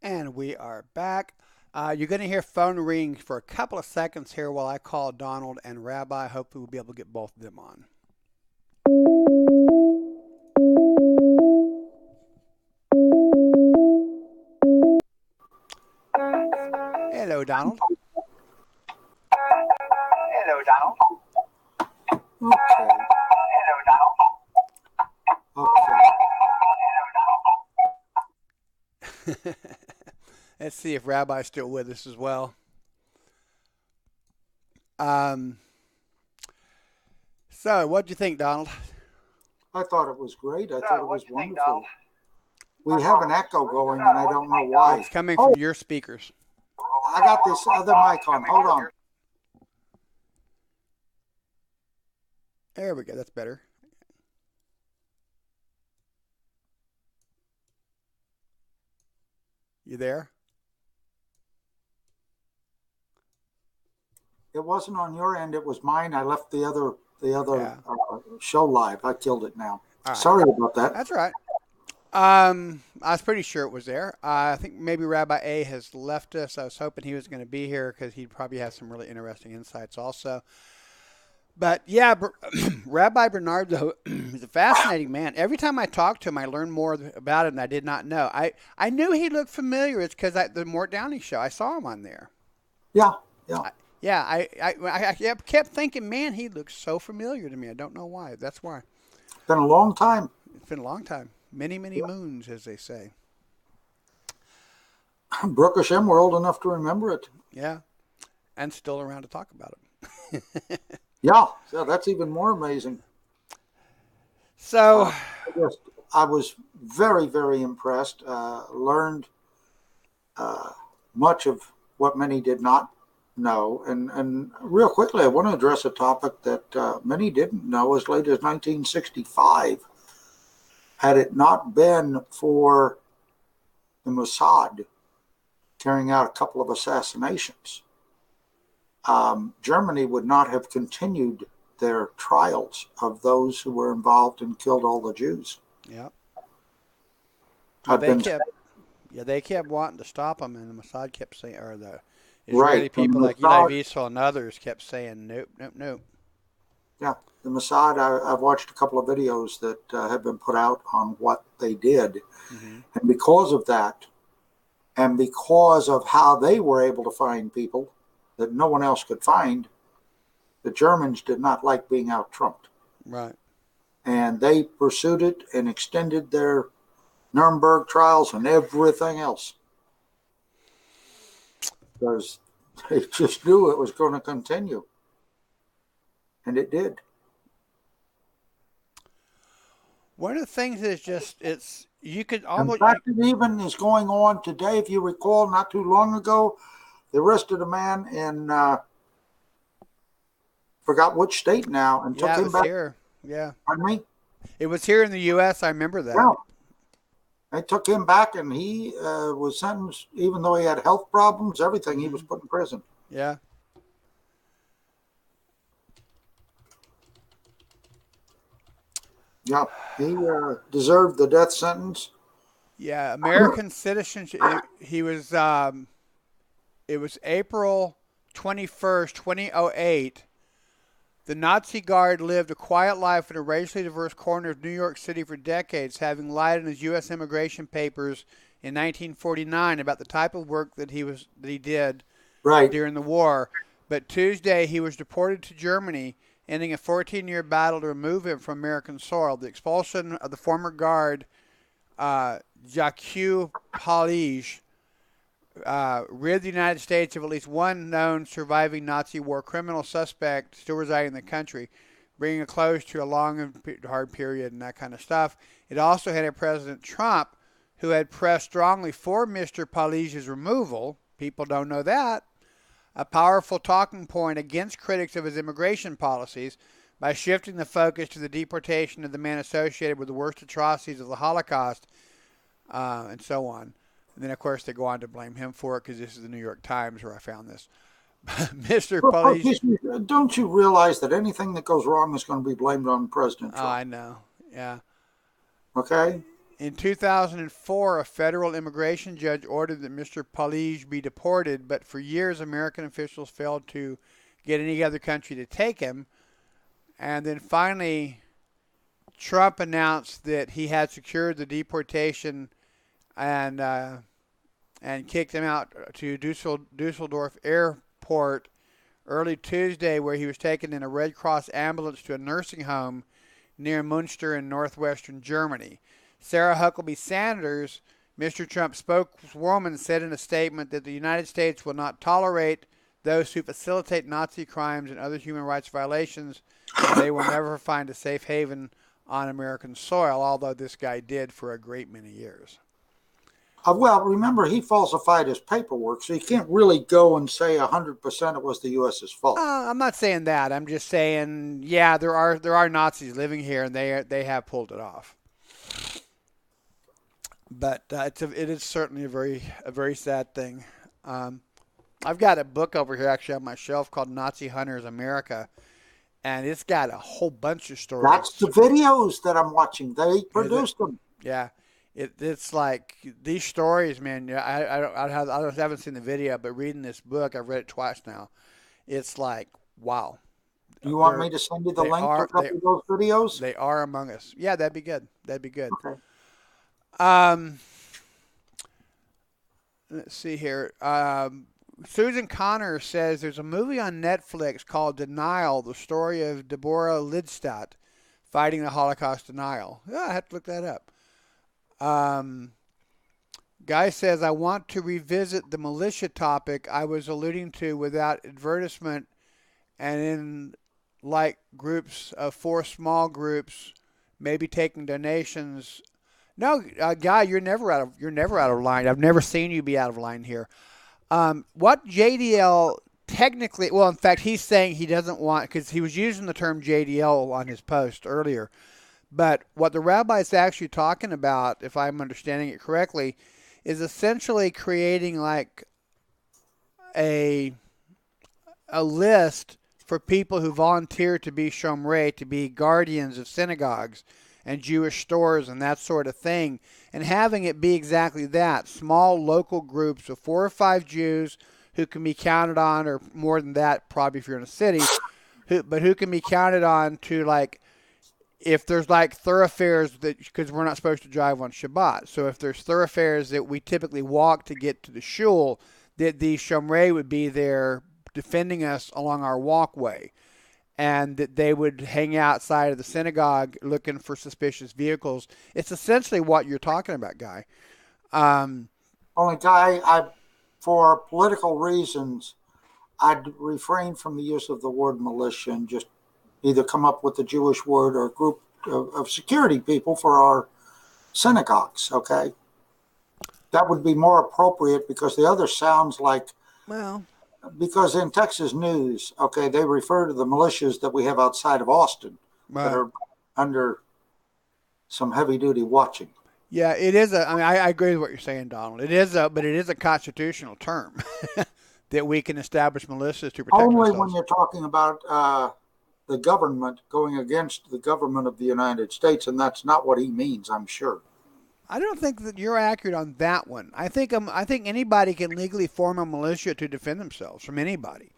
And we are back. You're going to hear phone ring for a couple of seconds here while I call Donald and Rabbi. Hopefully, we'll be able to get both of them on. Hello, Donald.
Hello, Donald.
Okay.
Hello, Donald.
Okay.
Let's see if Rabbi's still with us as well. So, what do you think, Donald?
I thought it was great. I thought it was wonderful. We have an echo going, and I don't know why.
It's coming from your speakers.
I got this other mic on. Hold on.
There we go. That's better. You there?
It wasn't on your end. It was mine. I left the other
Yeah.
show live. I killed it now.
All right.
Sorry about that.
That's right. I was pretty sure it was there. I think maybe Rabbi A has left us. I was hoping he was going to be here because he'd probably have some really interesting insights also. But yeah, Rabbi Bernhard, though, is a fascinating man. Every time I talk to him, I learn more about it, and I did not know. I knew he looked familiar. It's because the Mort Downey show, I saw him on there.
Yeah.
I kept thinking, man, he looks so familiar to me. I don't know why. That's why.
It's been a long time.
It's been a long time. Many moons, as they say.
Brooke Hashem, we're old enough to remember it.
Yeah, and still around to talk about it.
Yeah, that's even more amazing.
So,
I was very, very impressed. Learned much of what many did not know. And real quickly, I want to address a topic that many didn't know as late as 1965. Had it not been for the Mossad carrying out a couple of assassinations, Germany would not have continued their trials of those who were involved and killed all the Jews.
Yeah.
They
They kept wanting to stop them, and the Mossad kept saying, or the Israeli
Right.
people like Eli Wiesel and others kept saying, nope.
Yeah, the Mossad, I've watched a couple of videos that have been put out on what they did.
Mm-hmm.
And because of that, and because of how they were able to find people that no one else could find, the Germans did not like being out-trumped.
Right.
And they pursued it and extended their Nuremberg trials and everything else. Because they just knew it was going to continue. And it did.
One of the things is you could
In
almost.
fact, it even is going on today. If you recall, not too long ago, they arrested a man in, forgot which state now, and took
Yeah, it
him
was
back.
here. Yeah.
Pardon me?
It was here in the U.S. I remember that.
Yeah. They took him back, and he was sentenced, even though he had health problems, everything, he was put in prison.
Yeah.
Yeah, he deserved the death sentence.
Yeah, American citizenship. He was. It was April 21st, 2008. The Nazi Guard lived a quiet life in a racially diverse corner of New York City for decades, having lied in his U.S. immigration papers in 1949 about the type of work that he did
Right.
during the war. But Tuesday, he was deported to Germany, ending a 14-year battle to remove him from American soil. The expulsion of the former guard, Jacques Palige, rid the United States of at least one known surviving Nazi war criminal suspect still residing in the country, bringing a close to a long and hard period and that kind of stuff. It also had a President Trump who had pressed strongly for Mr. Palige's removal. People don't know that. A powerful talking point against critics of his immigration policies, by shifting the focus to the deportation of the men associated with the worst atrocities of the Holocaust, and so on. And then, of course, they go on to blame him for it because this is the New York Times where I found this. Mr. Police.
Don't you realize that anything that goes wrong is going to be blamed on President Trump?
Oh, I know. Yeah.
Okay.
In 2004, a federal immigration judge ordered that Mr. Palige be deported, but for years, American officials failed to get any other country to take him. And then finally, Trump announced that he had secured the deportation and kicked him out to Dusseldorf Airport early Tuesday, where he was taken in a Red Cross ambulance to a nursing home near Munster in northwestern Germany. Sarah Huckabee Sanders, Mr. Trump's spokeswoman, said in a statement that the United States will not tolerate those who facilitate Nazi crimes and other human rights violations, and they will never find a safe haven on American soil, although this guy did for a great many years.
Well, remember, he falsified his paperwork, so you can't really go and say 100% it was the U.S.'s fault.
I'm not saying that. I'm just saying, yeah, there are Nazis living here, and they have pulled it off. But it is certainly a very sad thing. I've got a book over here actually on my shelf called Nazi Hunters America, and it's got a whole bunch of stories.
That's the videos that I'm watching. They produced them.
Yeah, it's like these stories, man. I haven't seen the video, but reading this book, I've read it twice now. It's like, wow.
You want me to send you the link for a couple of those videos?
They are among us. Yeah, that'd be good.
Okay.
Let's see here. Susan Connor says there's a movie on Netflix called Denial, the story of Deborah Lidstadt fighting the Holocaust denial. Yeah, I have to look that up. Guy says, I want to revisit the militia topic I was alluding to without advertisement and in like groups of 4 small groups, maybe taking donations. No, Guy, you're never out of line. I've never seen you be out of line here. What JDL technically, well, in fact, he's saying he doesn't want, because he was using the term JDL on his post earlier. But what the rabbi is actually talking about, if I'm understanding it correctly, is essentially creating like a list for people who volunteer to be shomrei, to be guardians of synagogues and Jewish stores and that sort of thing, and having it be exactly that, small local groups of 4 or 5 Jews who can be counted on, or more than that probably if you're in a city, but who can be counted on to, like, if there's like thoroughfares that, because we're not supposed to drive on Shabbat, so if there's thoroughfares that we typically walk to get to the shul, that the shomrei would be there defending us along our walkway, and that they would hang outside of the synagogue looking for suspicious vehicles. It's essentially what you're talking about, Guy.
Only, Guy, for political reasons, I'd refrain from the use of the word militia and just either come up with a Jewish word or a group of security people for our synagogues, okay? That would be more appropriate, because the other sounds like,
well,
because in Texas news, okay, they refer to the militias that we have outside of Austin that are under some heavy-duty watching.
Yeah, it is I agree with what you're saying, Donald. But it is a constitutional term that we can establish militias to protect
only
ourselves.
When you're talking about the government going against the government of the United States, and that's not what he means, I'm sure.
I don't think that you're accurate on that one. I think anybody can legally form a militia to defend themselves from anybody.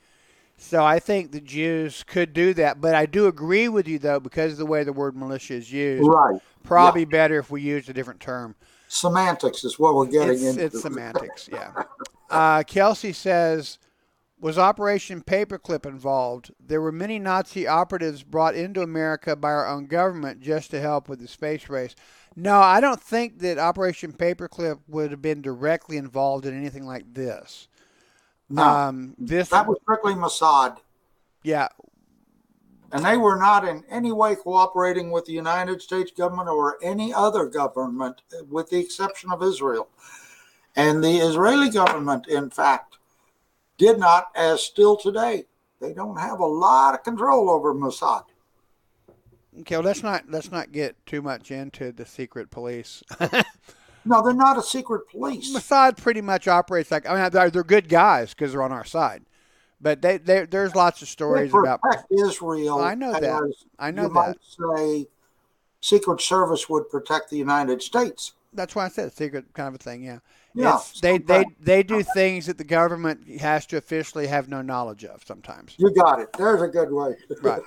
So I think the Jews could do that. But I do agree with you, though, because of the way the word militia is used.
Right.
Probably better if we used a different term.
Semantics is what we're getting into.
It's semantics, yeah. Kelsey says, was Operation Paperclip involved? There were many Nazi operatives brought into America by our own government just to help with the space race. No, I don't think that Operation Paperclip would have been directly involved in anything like this.
No, that was strictly Mossad.
Yeah.
And they were not in any way cooperating with the United States government or any other government, with the exception of Israel. And the Israeli government, in fact, did not, as still today, they don't have a lot of control over Mossad.
Okay, well, let's not get too much into the secret police.
No, they're not a secret police.
Mossad pretty much operates like, I mean, they're good guys because they're on our side, but there's lots of
They
stories about.
protect Israel.
I know that.
As
I know
you
that.
might say, Secret Service would protect the United States.
That's why I said secret kind of a thing. Yeah.
Yeah,
They do things that the government has to officially have no knowledge of sometimes.
You got it. There's a good way.
Right.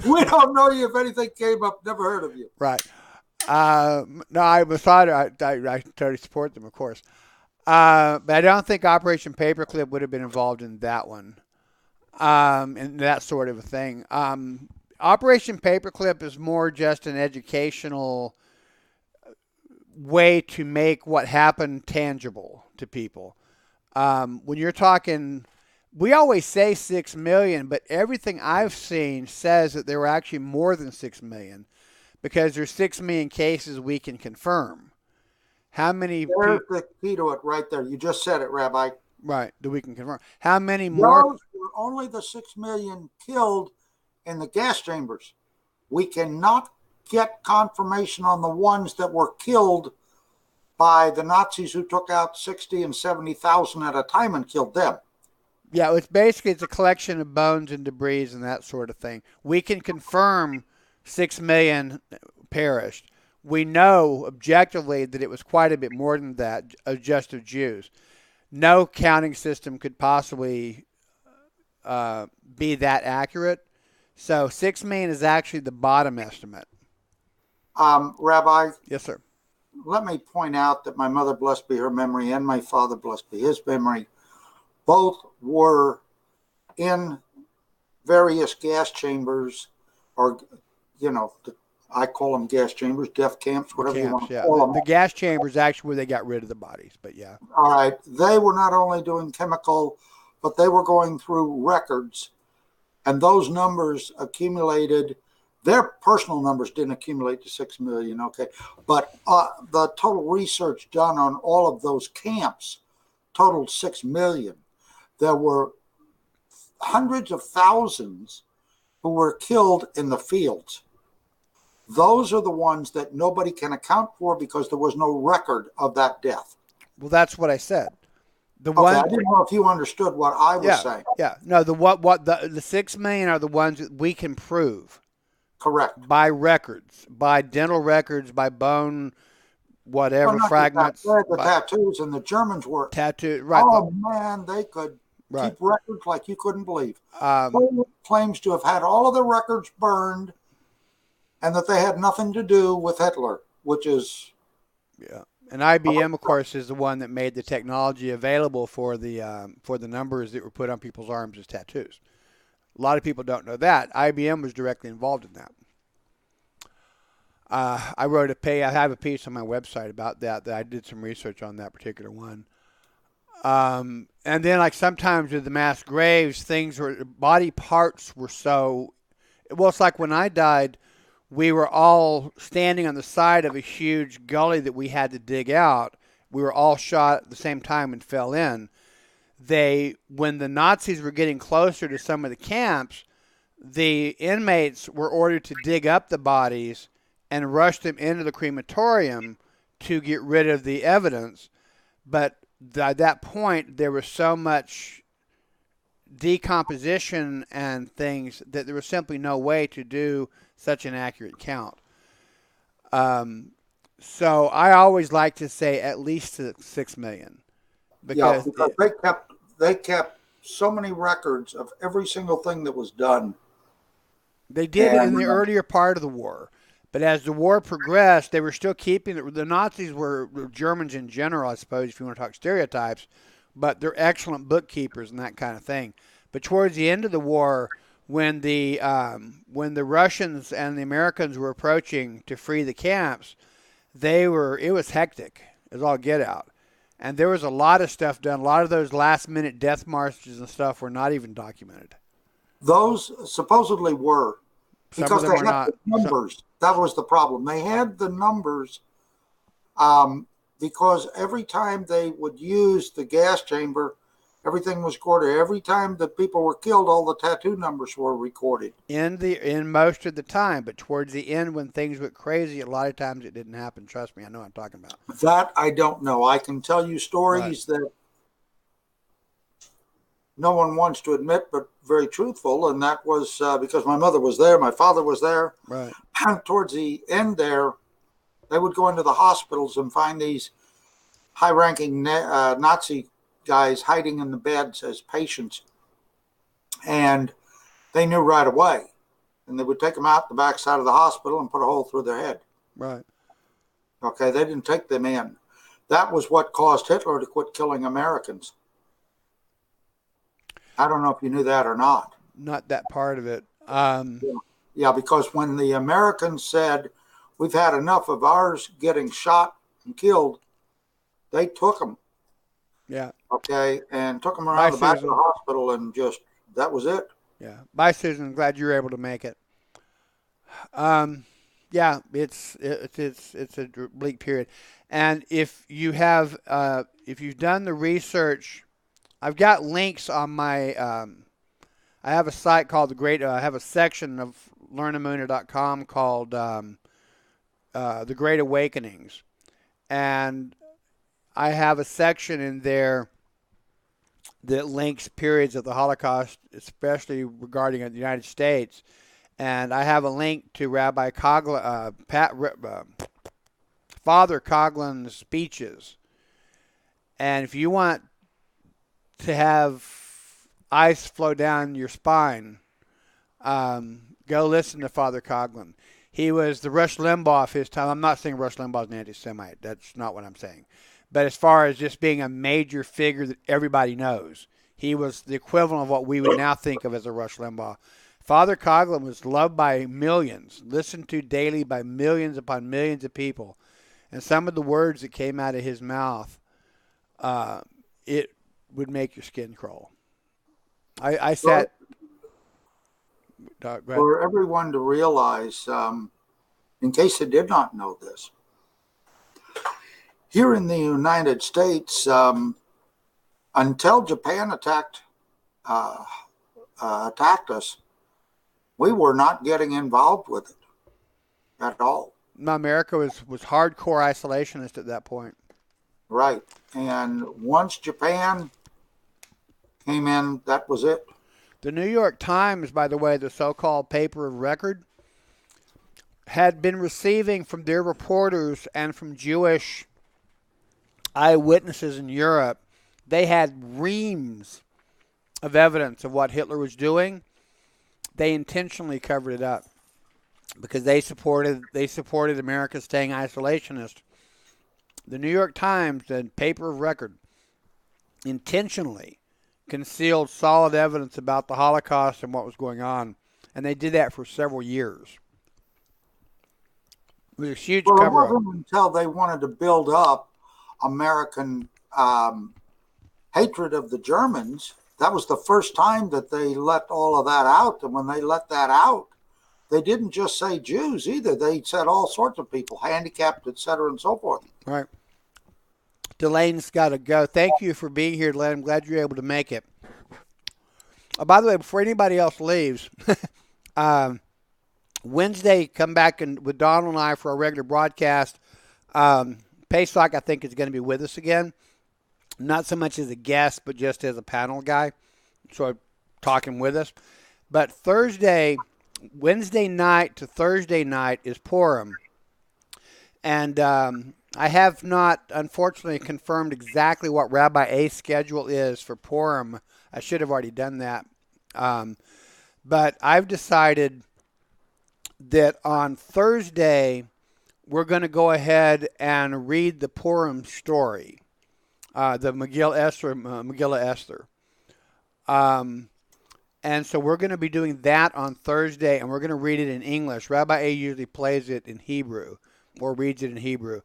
We don't know you if anything came up. Never heard of you.
Right. No, I totally support them, of course. But I don't think Operation Paperclip would have been involved in that one, and that sort of a thing. Operation Paperclip is more just an educational way to make what happened tangible to people. When you're talking, we always say 6 million, but everything I've seen says that there were actually more than 6 million because there's 6 million cases we can confirm. How many?
There's the key to it right there. You just said it, Rabbi.
Right, that we can confirm. How many more?
Those were only the 6 million killed in the gas chambers. We cannot get confirmation on the ones that were killed by the Nazis who took out 60 and 70,000 at a time and killed them.
Yeah, it's a collection of bones and debris and that sort of thing. We can confirm 6 million perished. We know objectively that it was quite a bit more than that, just of Jews. No counting system could possibly be that accurate. So 6 million is actually the bottom estimate.
Rabbi?
Yes, sir.
Let me point out that my mother, blessed be her memory, and my father, blessed be his memory, both were in various gas chambers, or, I call them gas chambers, death camps, whatever you want to call them.
The gas chambers actually where they got rid of the bodies, but yeah.
All right. They were not only doing chemical, but they were going through records, and those numbers accumulated. Their personal numbers didn't accumulate to 6 million, okay? But the total research done on all of those camps totaled 6 million. There were hundreds of thousands who were killed in the fields. Those are the ones that nobody can account for because there was no record of that death.
Well, that's what I said.
I didn't know if you understood what I was saying.
Yeah. No, the 6 million are the ones that we can prove.
Correct.
By records, by dental records, by bone, whatever, fragments.
The tattoos, and the Germans were.
Tattoo, right.
Oh, man, they could keep records like you couldn't believe. Poland claims to have had all of the records burned and that they had nothing to do with Hitler, which is...
Yeah. And IBM, of course, is the one that made the technology available for the numbers that were put on people's arms as tattoos. A lot of people don't know that. IBM was directly involved in that. I have a piece on my website about that I did some research on that particular one. And then, like, sometimes with the mass graves, body parts were so... Well, it's like when I died, we were all standing on the side of a huge gully that we had to dig out. We were all shot at the same time and fell in. When the Nazis were getting closer to some of the camps, the inmates were ordered to dig up the bodies and rush them into the crematorium to get rid of the evidence. But at that point, there was so much decomposition and things that there was simply no way to do such an accurate count. So I always like to say at least 6 million. Because
they kept so many records of every single thing that was done.
They did it in the earlier part of the war. But as the war progressed, they were still keeping it. The Nazis were Germans in general, I suppose, if you want to talk stereotypes, but they're excellent bookkeepers and that kind of thing. But towards the end of the war, when the Russians and the Americans were approaching to free the camps, it was hectic. It was all get out. And there was a lot of stuff done. A lot of those last-minute death marches and stuff were not even documented.
Those supposedly were. Because they had
not.
The numbers. That was the problem. They had the numbers because every time they would use the gas chamber, Everything was recorded. Every time that people were killed, all the tattoo numbers were recorded.
In most of the time, but towards the end when things went crazy, a lot of times it didn't happen. Trust me, I know what I'm talking about.
That I don't know. I can tell you stories that no one wants to admit, but very truthful, and that was because my mother was there, my father was there.
Right.
And towards the end there, they would go into the hospitals and find these high-ranking Nazi guys hiding in the beds as patients, and they knew right away. And they would take them out the backside of the hospital and put a hole through their head.
Right.
Okay, they didn't take them in. That was what caused Hitler to quit killing Americans. I don't know if you knew that or not.
Not that part of it.
Yeah, because when the Americans said, we've had enough of ours getting shot and killed, they took them.
Yeah.
Okay, and took them around the back of the hospital, and just, that was it.
Yeah. Bye, Susan. I'm glad you were able to make it. Yeah, it's a bleak period. And if you have, if you've done the research, I've got links on my, I have a site called I have a section of learnamoona.com called The Great Awakenings. And I have a section in there that links periods of the Holocaust, especially regarding the United States. And I have a link to Rabbi Father Coughlin's speeches. And if you want to have ice flow down your spine, go listen to Father Coughlin. He was the Rush Limbaugh of his time. I'm not saying Rush Limbaugh is an anti-Semite. That's not what I'm saying. But as far as just being a major figure that everybody knows, he was the equivalent of what we would now think of as a Rush Limbaugh. Father Coughlin was loved by millions, listened to daily by millions upon millions of people. And some of the words that came out of his mouth, it would make your skin crawl. I sat...
For everyone to realize, in case they did not know this, here in the United States, until Japan attacked us, we were not getting involved with it at all.
America was hardcore isolationist at that point.
Right. And once Japan came in, that was it.
The New York Times, by the way, the so-called paper of record, had been receiving from their reporters and from Jewish eyewitnesses in Europe, they had reams of evidence of what Hitler was doing. They intentionally covered it up because they supported America staying isolationist. The New York Times, the paper of record, intentionally concealed solid evidence about the Holocaust and what was going on, and they did that for several years. It was a huge cover-up.
It wasn't until they wanted to build up American hatred of the Germans. That was the first time that they let all of that out. And when they let that out, they didn't just say Jews either. They said all sorts of people, handicapped, et cetera, and so forth.
Right. Delane's got to go. Thank you for being here, Delane. I'm glad you're able to make it. By the way, before anybody else leaves, Wednesday, come back with Donald and I for our regular broadcast. Pesach, I think, is going to be with us again. Not so much as a guest, but just as a panel guy. So talking with us. But Wednesday night to Thursday night is Purim. And I have not, unfortunately, confirmed exactly what Rabbi A's schedule is for Purim. I should have already done that. But I've decided that on Thursday, we're going to go ahead and read the Purim story, the Megillah Esther. And so we're going to be doing that on Thursday, and we're going to read it in English. Rabbi A usually plays it in Hebrew or reads it in Hebrew.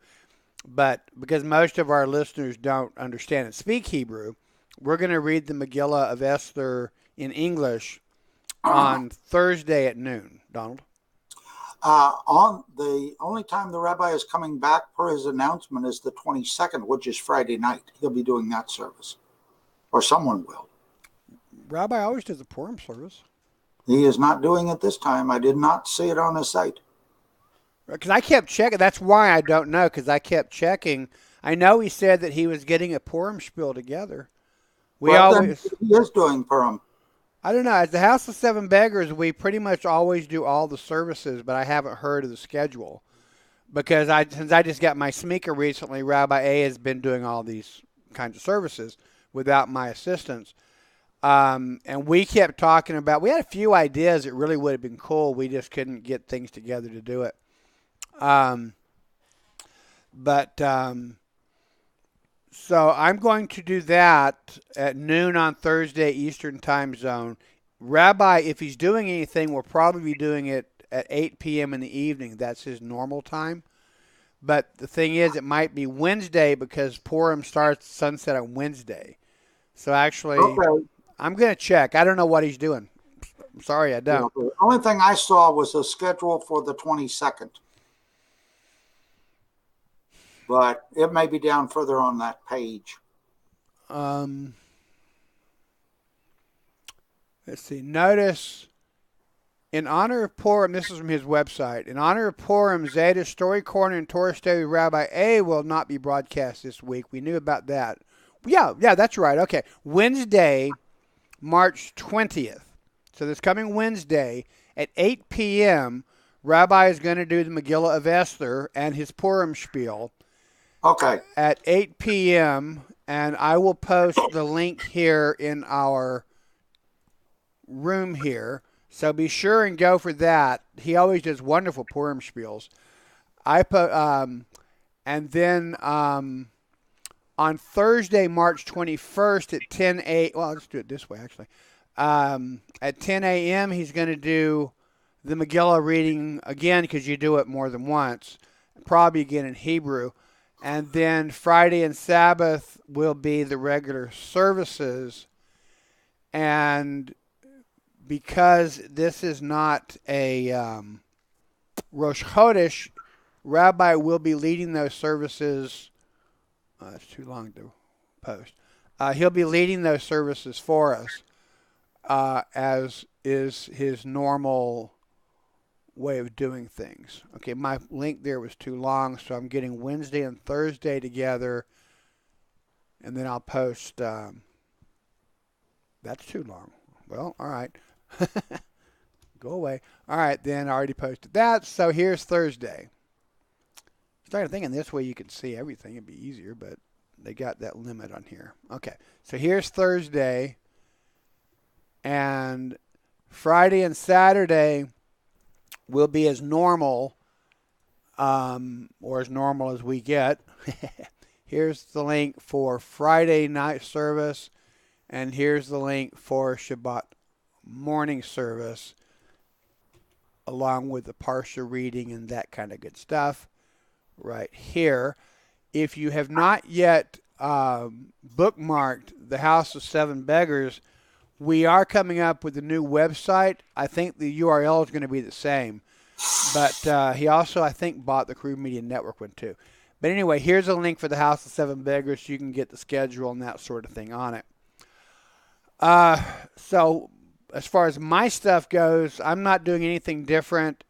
But because most of our listeners don't understand and speak Hebrew, we're going to read the Megillah of Esther in English on Thursday at noon. Donald?
On the only time the rabbi is coming back per his announcement is the 22nd, which is Friday night. He'll be doing that service. or someone will.
Rabbi always does a Purim service.
He is not doing it this time. I did not see it on his site.
Because I kept checking. That's why I don't know, because I kept checking. I know he said that he was getting a Purim spiel together.
Then he is doing Purim.
I don't know. At the House of Seven Beggars, we pretty much always do all the services, but I haven't heard of the schedule. Because since I just got my Smeeka recently, Rabbi A has been doing all these kinds of services without my assistance. And we kept talking about, we had a few ideas that really would have been cool. We just couldn't get things together to do it. So I'm going to do that at noon on Thursday, Eastern Time Zone. Rabbi, if he's doing anything, will probably be doing it at 8 p.m. in the evening. That's his normal time. But the thing is, it might be Wednesday because Purim starts sunset on Wednesday. So actually, okay. I'm going to check. I don't know what he's doing. I'm sorry, I don't.
The only thing I saw was a schedule for the 22nd. But it may be down further on that page.
Let's see. Notice, in honor of Purim, this is from his website. In honor of Purim, Zeta Story Corner and Torah Study with Rabbi A will not be broadcast this week. We knew about that. Yeah, that's right. Okay. Wednesday, March 20th. So this coming Wednesday at 8 p.m., Rabbi is going to do the Megillah of Esther and his Purim spiel.
Okay.
At 8 p.m., and I will post the link here in our room here. So be sure and go for that. He always does wonderful Purim spiels. And then on Thursday, March 21st at 10 a.m. Well, let's do it this way, actually. At 10 a.m., he's going to do the Megillah reading again because you do it more than once, probably again in Hebrew. And then Friday and Sabbath will be the regular services. And because this is not a Rosh Chodesh, Rabbi will be leading those services. That's too long to post. He'll be leading those services for us, as is his normal way of doing things. Okay, my link there was too long, so I'm getting Wednesday and Thursday together, and then I'll post. That's too long. Well, all right. Go away. All right, then I already posted that, so here's Thursday. Started thinking this way you could see everything. It'd be easier, but they got that limit on here. Okay, so here's Thursday, and Friday and Saturday will be as normal, or as normal as we get. Here's the link for Friday night service, and here's the link for Shabbat morning service, along with the Parsha reading and that kind of good stuff right here. If you have not yet bookmarked the House of Seven Beggars, we are coming up with a new website. I think the URL is going to be the same. But he also, I think, bought the Crew Media Network one too. But anyway, here's a link for the House of Seven Beggars so you can get the schedule and that sort of thing on it. So as far as my stuff goes, I'm not doing anything different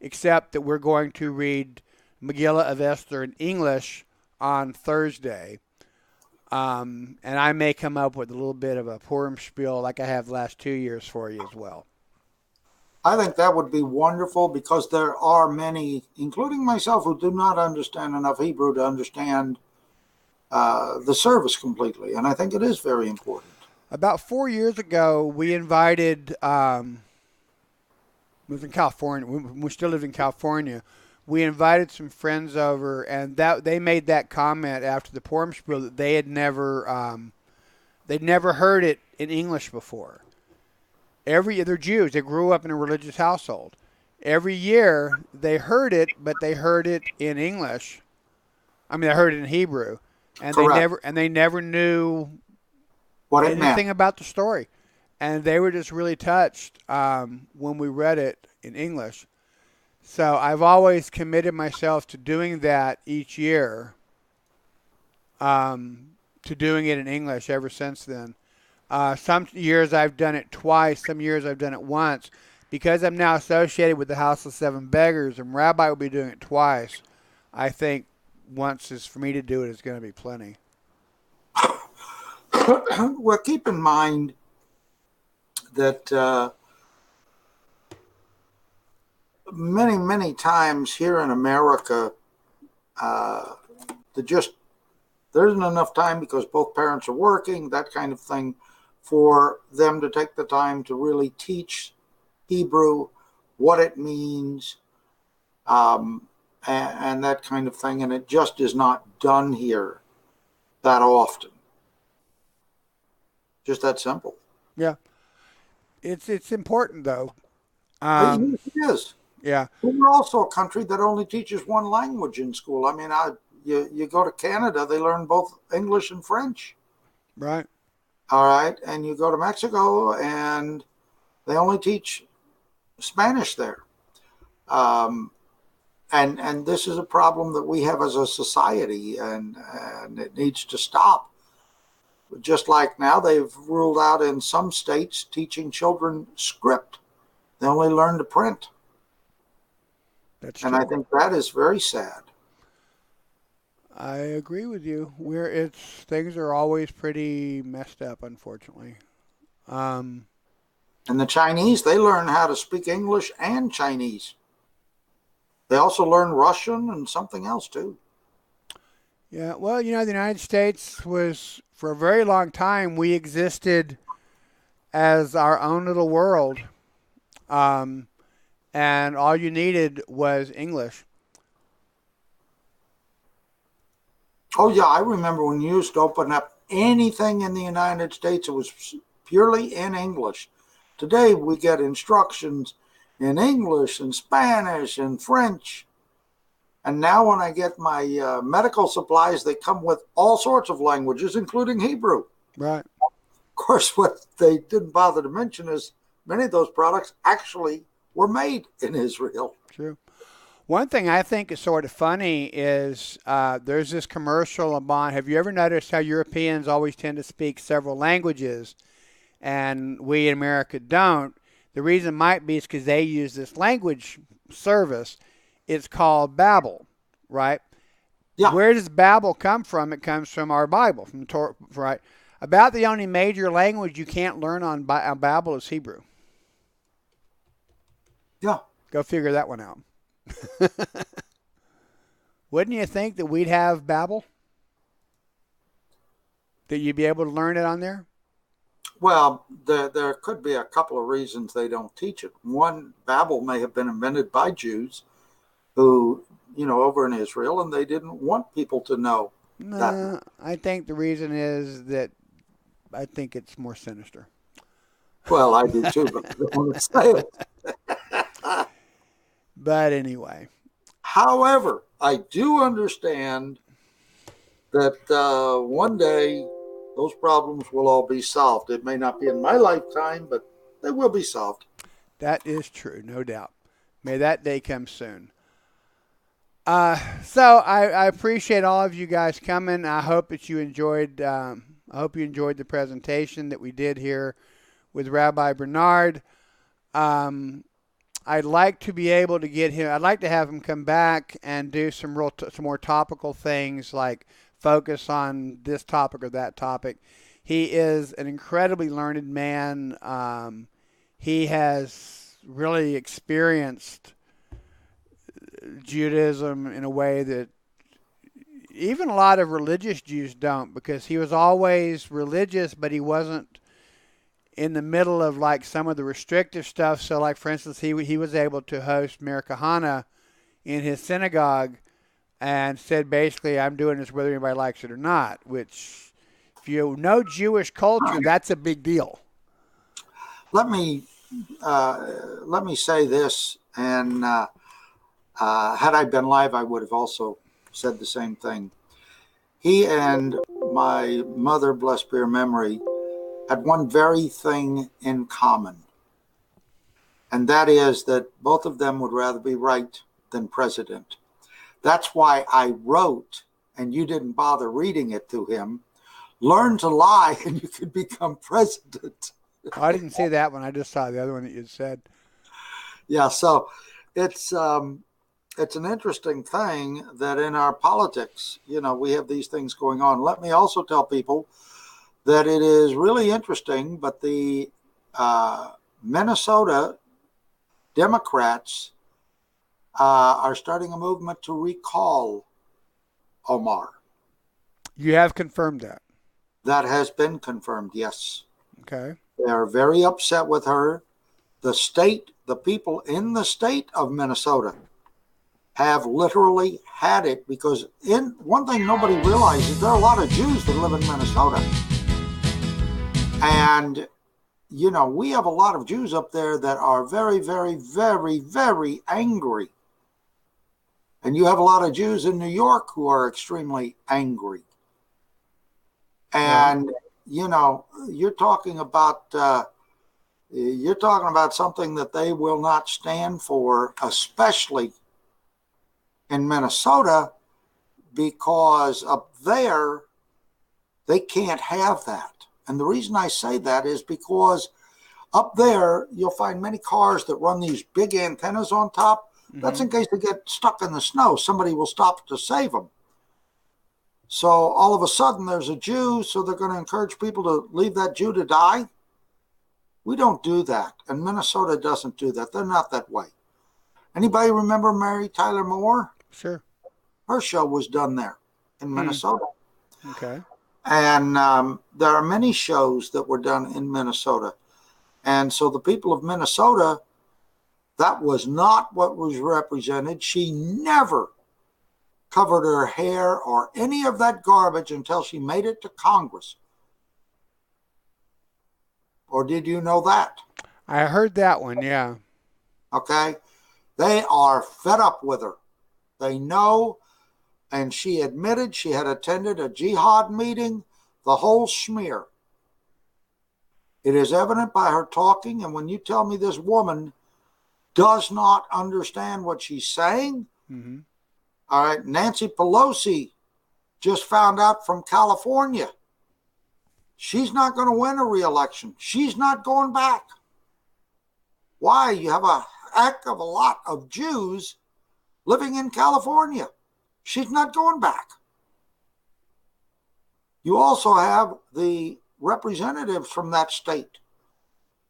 except that we're going to read Megillah of Esther in English on Thursday. And I may come up with a little bit of a Purim spiel like I have the last 2 years for you as well.
I think that would be wonderful because there are many, including myself, who do not understand enough Hebrew to understand the service completely. And I think it is very important.
About 4 years ago, we invited, we was in California, we still live in California. We invited some friends over, and that they made that comment after the Purim spiel that they had they'd never heard it in English before. They're Jews. They grew up in a religious household. Every year they heard it, but they heard it in English. I mean, they heard it in Hebrew, and
Correct.
they never knew
what it
anything
meant
about the story, and they were just really touched when we read it in English. So I've always committed myself to doing that each year. to doing it in English ever since then. Some years I've done it twice. Some years I've done it once. Because I'm now associated with the House of Seven Beggars, and Rabbi will be doing it twice. I think once is for me to do it is going to be plenty.
Well, keep in mind that many, many times here in America, there isn't enough time because both parents are working, that kind of thing, for them to take the time to really teach Hebrew, what it means, and that kind of thing. And it just is not done here that often. Just that simple.
Yeah. It's important, though.
It is.
Yeah.
But we're also a country that only teaches one language in school. I mean, you go to Canada, they learn both English and French.
Right.
All right. And you go to Mexico, and they only teach Spanish there. And this is a problem that we have as a society, and it needs to stop. Just like now they've ruled out in some states teaching children script. They only learn to print.
That's
and
true.
I think that is very sad.
I agree with you. Things are always pretty messed up, unfortunately.
And the Chinese, they learn how to speak English and Chinese. They also learn Russian and something else too.
Yeah, well, the United States was, for a very long time, we existed as our own little world. And all you needed was English.
Oh, yeah, I remember when you used to open up anything in the United States, it was purely in English. Today, we get instructions in English and Spanish and French. And now when I get my medical supplies, they come with all sorts of languages, including Hebrew.
Right.
Of course, what they didn't bother to mention is many of those products actually were made in Israel.
True. One thing I think is sort of funny is there's this commercial about, have you ever noticed how Europeans always tend to speak several languages and we in America don't? The reason might be is because they use this language service. It's called Babel, right?
Yeah.
Where does Babel come from? It comes from our Bible, from Torah, right? About the only major language you can't learn on Babel is Hebrew.
Yeah.
Go figure that one out. Wouldn't you think that we'd have Babel? That you'd be able to learn it on there?
Well, there could be a couple of reasons they don't teach it. One, Babel may have been invented by Jews who, over in Israel, and they didn't want people to know that.
No, I think the reason is that I think it's more sinister.
Well, I do too, but I don't want to say it.
But anyway.
However, I do understand that one day those problems will all be solved. It may not be in my lifetime, but they will be solved.
That is true, no doubt. May that day come soon. So I appreciate all of you guys coming. I hope that you enjoyed. I hope you enjoyed the presentation that we did here with Rabbi Bernhard. I'd like to be able to get him. I'd like to have him come back and do some more topical things, like focus on this topic or that topic. He is an incredibly learned man. He has really experienced Judaism in a way that even a lot of religious Jews don't, because he was always religious, but he wasn't in the middle of like some of the restrictive stuff. So like, for instance, he was able to host Mir Kahana in his synagogue and said, basically, I'm doing this whether anybody likes it or not, which if you know Jewish culture, that's a big deal.
Let me say this, and had I been live, I would have also said the same thing. He and my mother, blessed be her memory, had one very thing in common, and that is that both of them would rather be right than president. That's why I wrote, and you didn't bother reading it to him, learn to lie and you could become president.
Oh, I didn't see that one. I just saw the other one that you said.
Yeah, so it's an interesting thing that in our politics, we have these things going on. Let me also tell people that it is really interesting, but the Minnesota Democrats are starting a movement to recall Omar.
You have confirmed that.
That has been confirmed, yes.
Okay.
They are very upset with her. The people in the state of Minnesota have literally had it, because one thing nobody realizes, there are a lot of Jews that live in Minnesota. And, we have a lot of Jews up there that are very, very, very, very angry. And you have a lot of Jews in New York who are extremely angry. And, you're talking about something that they will not stand for, especially in Minnesota, because up there, they can't have that. And the reason I say that is because up there, you'll find many cars that run these big antennas on top. Mm-hmm. That's in case they get stuck in the snow. Somebody will stop to save them. So all of a sudden, there's a Jew, so they're going to encourage people to leave that Jew to die. We don't do that. And Minnesota doesn't do that. They're not that way. Anybody remember Mary Tyler Moore?
Sure.
Her show was done there in Minnesota.
Okay.
And there are many shows that were done in Minnesota. And so the people of Minnesota, that was not what was represented. She never covered her hair or any of that garbage until she made it to Congress. Or did you know that?
I heard that one, yeah.
Okay. They are fed up with her. They know, and she admitted she had attended a jihad meeting, the whole schmear. It is evident by her talking, and when you tell me this woman does not understand what she's saying,
mm-hmm.
All right, Nancy Pelosi just found out from California she's not going to win a re-election. She's not going back. Why? You have a heck of a lot of Jews living in California. She's not going back. You also have the representatives from that state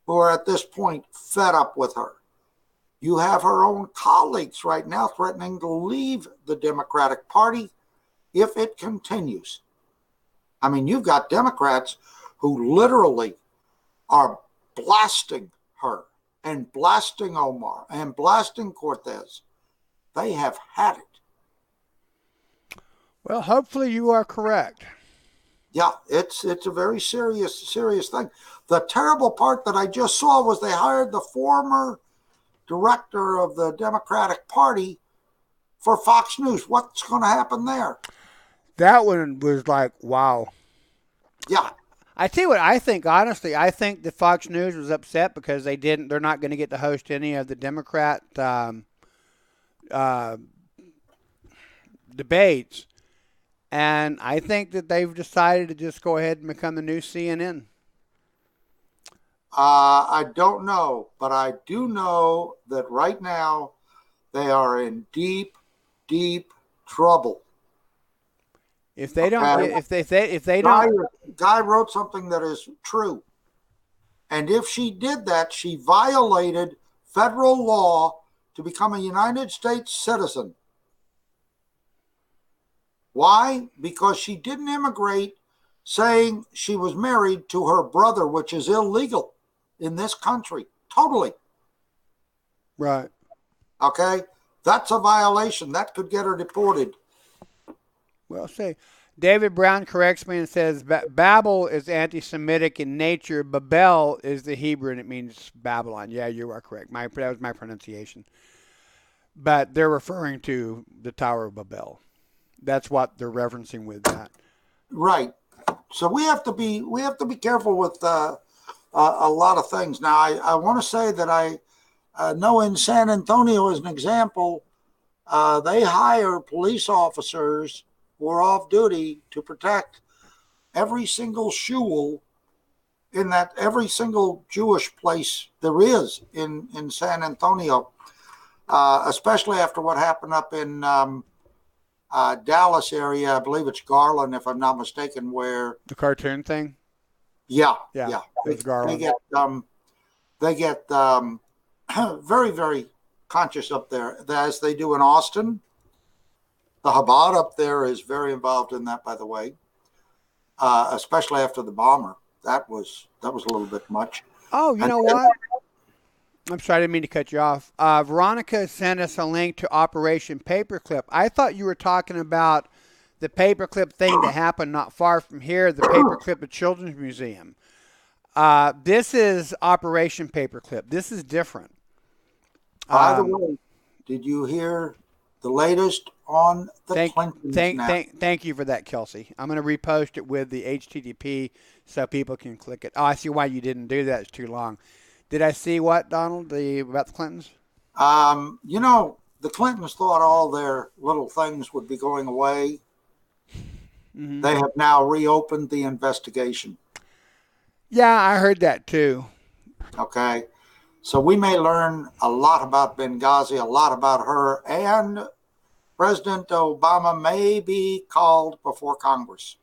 who are at this point fed up with her. You have her own colleagues right now threatening to leave the Democratic Party if it continues. I mean, you've got Democrats who literally are blasting her and blasting Omar and blasting Cortez. They have had it.
Well, hopefully you are correct.
Yeah, it's a very serious thing. The terrible part that I just saw was they hired the former director of the Democratic Party for Fox News. What's going to happen there?
That one was like, wow.
Yeah.
I tell you what I think, honestly. I think that Fox News was upset because they're not going to get to host any of the Democrat debates. And I think that they've decided to just go ahead and become the new CNN.
I don't know, but I do know that right now they are in deep, deep trouble.
If they don't, if they don't,
Guy wrote something that is true, and if she did that, she violated federal law to become a United States citizen. Why? Because she didn't immigrate saying she was married to her brother, which is illegal in this country. Totally.
Right.
Okay? That's a violation. That could get her deported.
Well, say, David Brown corrects me and says Babel is anti-Semitic in nature. Babel is the Hebrew, and it means Babylon. Yeah, you are correct. That was my pronunciation. But they're referring to the Tower of Babel. That's what they're referencing with that.
Right. So we have to be careful with a lot of things. Now, I want to say that I know in San Antonio, as an example, they hire police officers who are off duty to protect every single shul in that every single Jewish place there is in San Antonio, especially after what happened up in Dallas area. I believe it's Garland, if I'm not mistaken, where
The cartoon thing?
yeah.
It was Garland.
They get very, very conscious up there, as they do in Austin. The Chabad up there is very involved in that, by the way, especially after the bomber. That was a little bit much.
Oh, you know what? I'm sorry, I didn't mean to cut you off. Veronica sent us a link to Operation Paperclip. I thought you were talking about the paperclip thing that happened not far from here, the Paperclip at Children's Museum. This is Operation Paperclip. This is different.
By the way, did you hear the latest on the Clintons now?
Thank you for that, Kelsey. I'm going to repost it with the HTTP so people can click it. Oh, I see why you didn't do that. It's too long. Did I see what, Donald, about the Clintons?
The Clintons thought all their little things would be going away. Mm-hmm. They have now reopened the investigation.
Yeah, I heard that too.
Okay. So we may learn a lot about Benghazi, a lot about her, and President Obama may be called before Congress.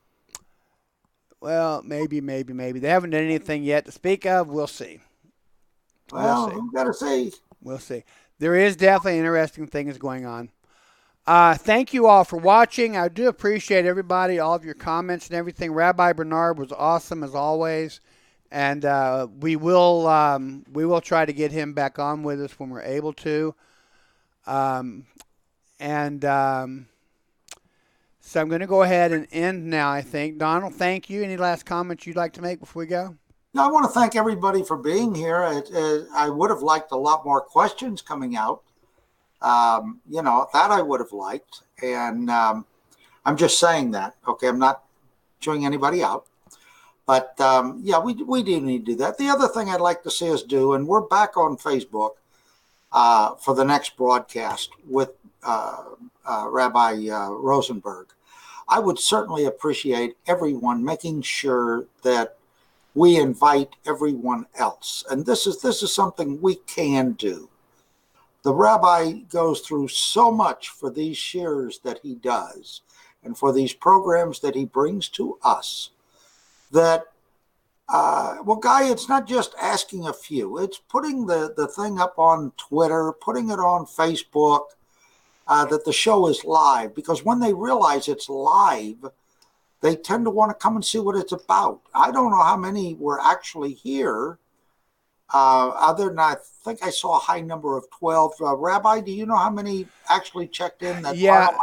Well, maybe. They haven't done anything yet to speak of. We'll see.
Well, we've got to see.
We'll see. There is definitely interesting things going on. Thank you all for watching. I do appreciate everybody, all of your comments and everything. Rabbi Bernhard was awesome as always. And we will try to get him back on with us when we're able to. So I'm going to go ahead and end now, I think. Donald, thank you. Any last comments you'd like to make before we go?
No, I want to thank everybody for being here. I would have liked a lot more questions coming out. That I would have liked. And I'm just saying that. Okay, I'm not chewing anybody out. But, we do need to do that. The other thing I'd like to see us do, and we're back on Facebook for the next broadcast with Rabbi Rosenberg. I would certainly appreciate everyone making sure that we invite everyone else. And this is something we can do. The rabbi goes through so much for these shares that he does and for these programs that he brings to us that, Guy, it's not just asking a few. It's putting the thing up on Twitter, putting it on Facebook, that the show is live. Because when they realize it's live, they tend to want to come and see what it's about. I don't know how many were actually here, other than I think I saw a high number of 12. Rabbi, do you know how many actually checked in?
Yeah,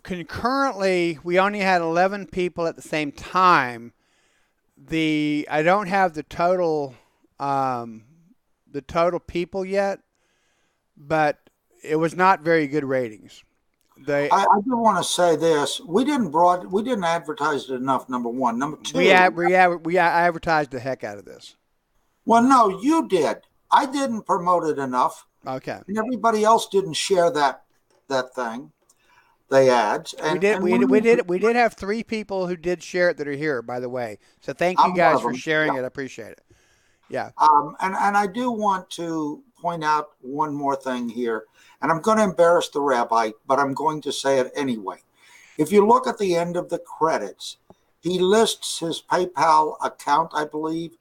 concurrently, we only had 11 people at the same time. I don't have the total people yet, but it was not very good ratings.
I do want to say this: we didn't advertise it enough. Number one, number two,
we advertised the heck out of this.
Well, no, you did. I didn't promote it enough.
Okay,
and everybody else didn't share that thing. The ads. And,
we did have 3 people who did share it that are here, by the way. So thank you guys for sharing it. I appreciate it. Yeah.
And I do want to point out one more thing here, and I'm going to embarrass the rabbi, but I'm going to say it anyway. If you look at the end of the credits, he lists his PayPal account, I believe,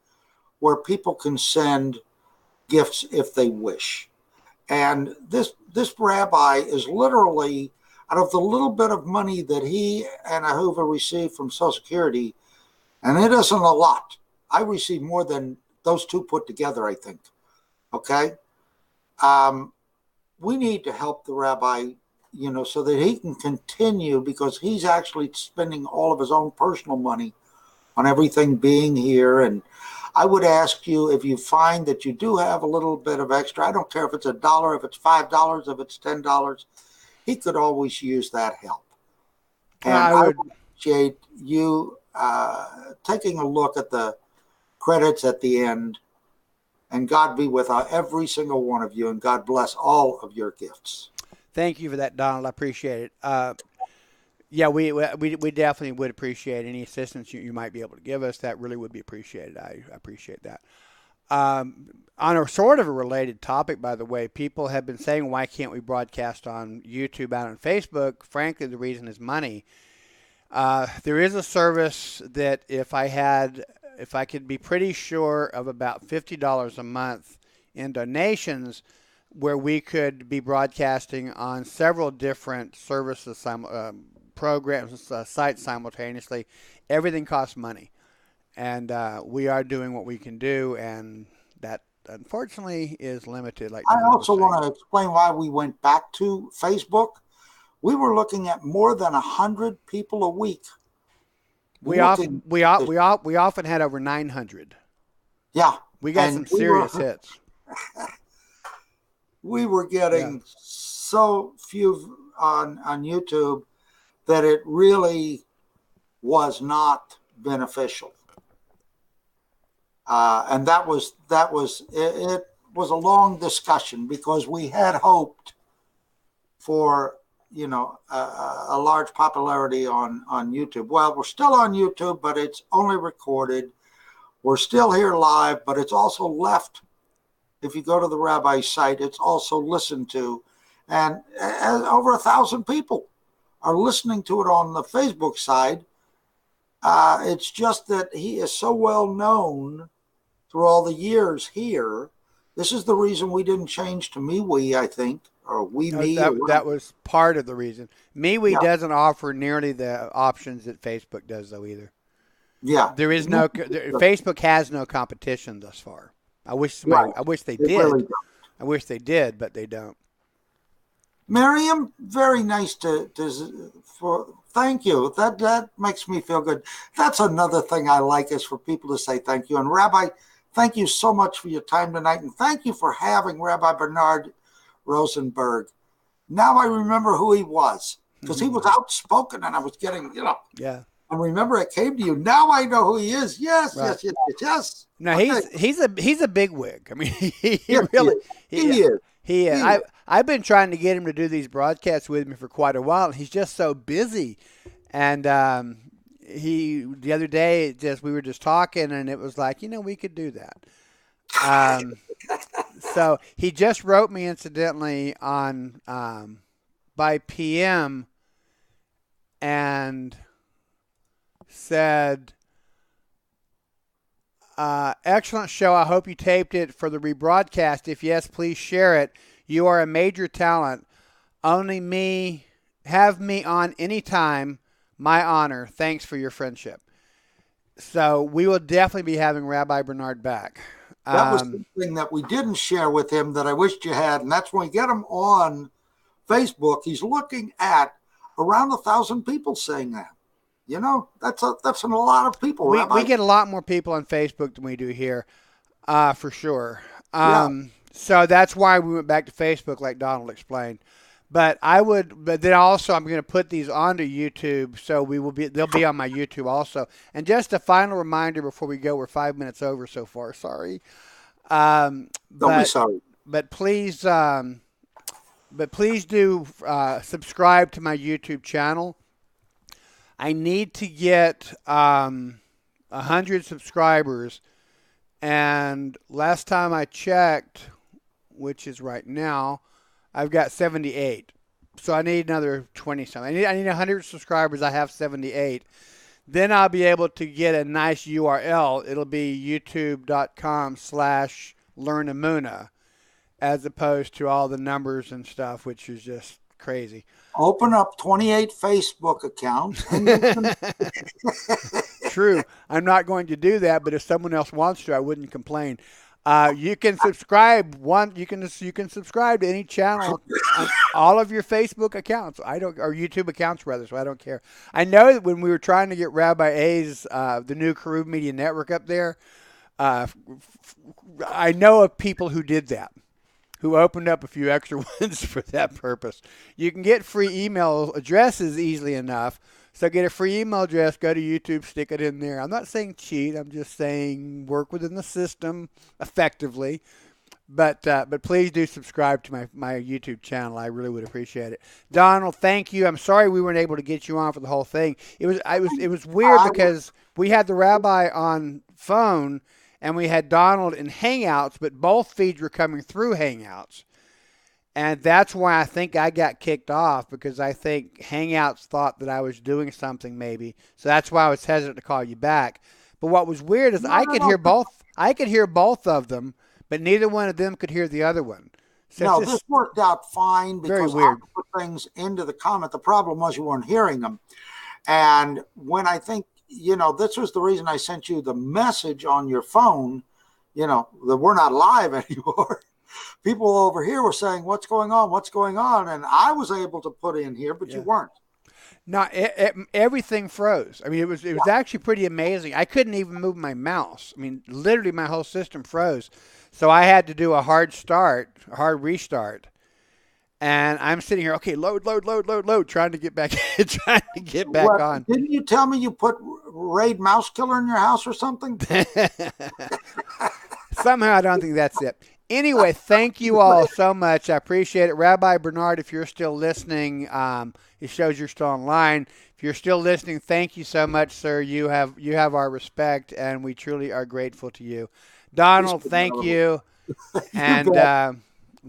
where people can send gifts if they wish. And this rabbi is literally, out of the little bit of money that he and Ahuva received from Social Security, and it isn't a lot. I received more than those two put together, I think. Okay? We need to help the rabbi, so that he can continue, because he's actually spending all of his own personal money on everything being here. And I would ask you, if you find that you do have a little bit of extra, I don't care if it's $1, if it's $5, if it's $10, he could always use that help. And I would appreciate you taking a look at the credits at the end. And God be with every single one of you, and God bless all of your gifts.
Thank you for that, Donald. I appreciate it. Yeah, we definitely would appreciate any assistance you might be able to give us. That really would be appreciated. I appreciate that. On a sort of a related topic, by the way, people have been saying, why can't we broadcast on YouTube out on Facebook? Frankly, the reason is money. There is a service that if I could be pretty sure of about $50 a month in donations, where we could be broadcasting on several different services, programs, sites simultaneously. Everything costs money. And we are doing what we can do, and that unfortunately is limited. Like
I
Donald
also
was saying.
want to explain why we went back to Facebook. We were looking at more than 100 people a week.
We often had over 900.
Yeah,
We got some serious hits.
We were getting so few on YouTube that it really was not beneficial. And that was it was a long discussion because we had hoped for a large popularity on YouTube. Well, we're still on YouTube, but it's only recorded. We're still here live, but it's also left. If you go to the rabbi's site, it's also listened to, and over 1,000 people are listening to it on the Facebook side. It's just that he is so well known through all the years here. This is the reason we didn't change to MeWe, I think, or Me.
That was part of the reason. MeWe doesn't offer nearly the options that Facebook does, though, either.
Yeah.
There is no Facebook has no competition thus far. I wish they did.
Really
I wish they did, but they don't.
Miriam, very nice thank you. That makes me feel good. That's another thing I like is for people to say thank you. And Rabbi, thank you so much for your time tonight, and thank you for having Rabbi Bernhard Rosenberg. Now I remember who he was because he was outspoken, and I was getting,
Yeah.
And remember, it came to you. Now I know who he is. Yes, right. yes.
No, okay. he's a bigwig. I mean, he is. I've been trying to get him to do these broadcasts with me for quite a while, and he's just so busy. And the other day, we were just talking, and it was like, we could do that. So he just wrote me, incidentally, on by PM, and said, excellent show. I hope you taped it for the rebroadcast. If yes, please share it. You are a major talent. Have me on anytime. My honor. Thanks for your friendship. So we will definitely be having Rabbi Bernhard back.
That was something that we didn't share with him that I wished you had, and that's when we get him on Facebook. He's looking at around 1,000 people saying that. That's a lot of people.
We get a lot more people on Facebook than we do here, for sure. So that's why we went back to Facebook, like Donald explained. But then also I'm going to put these onto YouTube, so they'll be on my YouTube also. And just a final reminder before we go, we're 5 minutes over so far. Sorry.
Don't be sorry.
But please do subscribe to my YouTube channel. I need to get 100 subscribers, and last time I checked, which is right now, I've got 78. So I need another 20-something. I need 100 subscribers. I have 78. Then I'll be able to get a nice URL. It'll be youtube.com/learnamuna, as opposed to all the numbers and stuff, which is just crazy.
Open up 28 Facebook accounts.
True. I'm not going to do that, but if someone else wants to, I wouldn't complain. You can subscribe you can subscribe to any channel on all of your Facebook accounts. Or YouTube accounts rather, so I don't care. I know that when we were trying to get Rabbi A's the new Karub Media Network up there, I know of people who did that, who opened up a few extra ones for that purpose. You can get free email addresses easily enough. So get a free email address, go to YouTube, stick it in there. I'm not saying cheat. I'm just saying work within the system effectively. But please do subscribe to my YouTube channel. I really would appreciate it. Donald, thank you. I'm sorry we weren't able to get you on for the whole thing. It was weird because we had the rabbi on phone and we had Donald in Hangouts, but both feeds were coming through Hangouts. And that's why I think I got kicked off, because I think Hangouts thought that I was doing something maybe. So that's why I was hesitant to call you back. But what was weird is I could hear both. I could hear both of them, but neither one of them could hear the other one. So
no, this worked out fine because
weird.
I put things into the comment. The problem was you weren't hearing them. And when I think, this was the reason I sent you the message on your phone, that we're not live anymore. People over here were saying, what's going on? What's going on? And I was able to put in here, but you weren't.
No, everything froze. I mean, it was actually pretty amazing. I couldn't even move my mouse. I mean, literally my whole system froze. So I had to do a hard restart. And I'm sitting here, okay, load, trying to get back on.
Didn't you tell me you put Raid Mouse Killer in your house or something?
Somehow I don't think that's it. Anyway, thank you all so much. I appreciate it. Rabbi Bernhard, if you're still listening, it shows you're still online. If you're still listening, thank you so much, sir. You have our respect, and we truly are grateful to you. Donald, thank you. And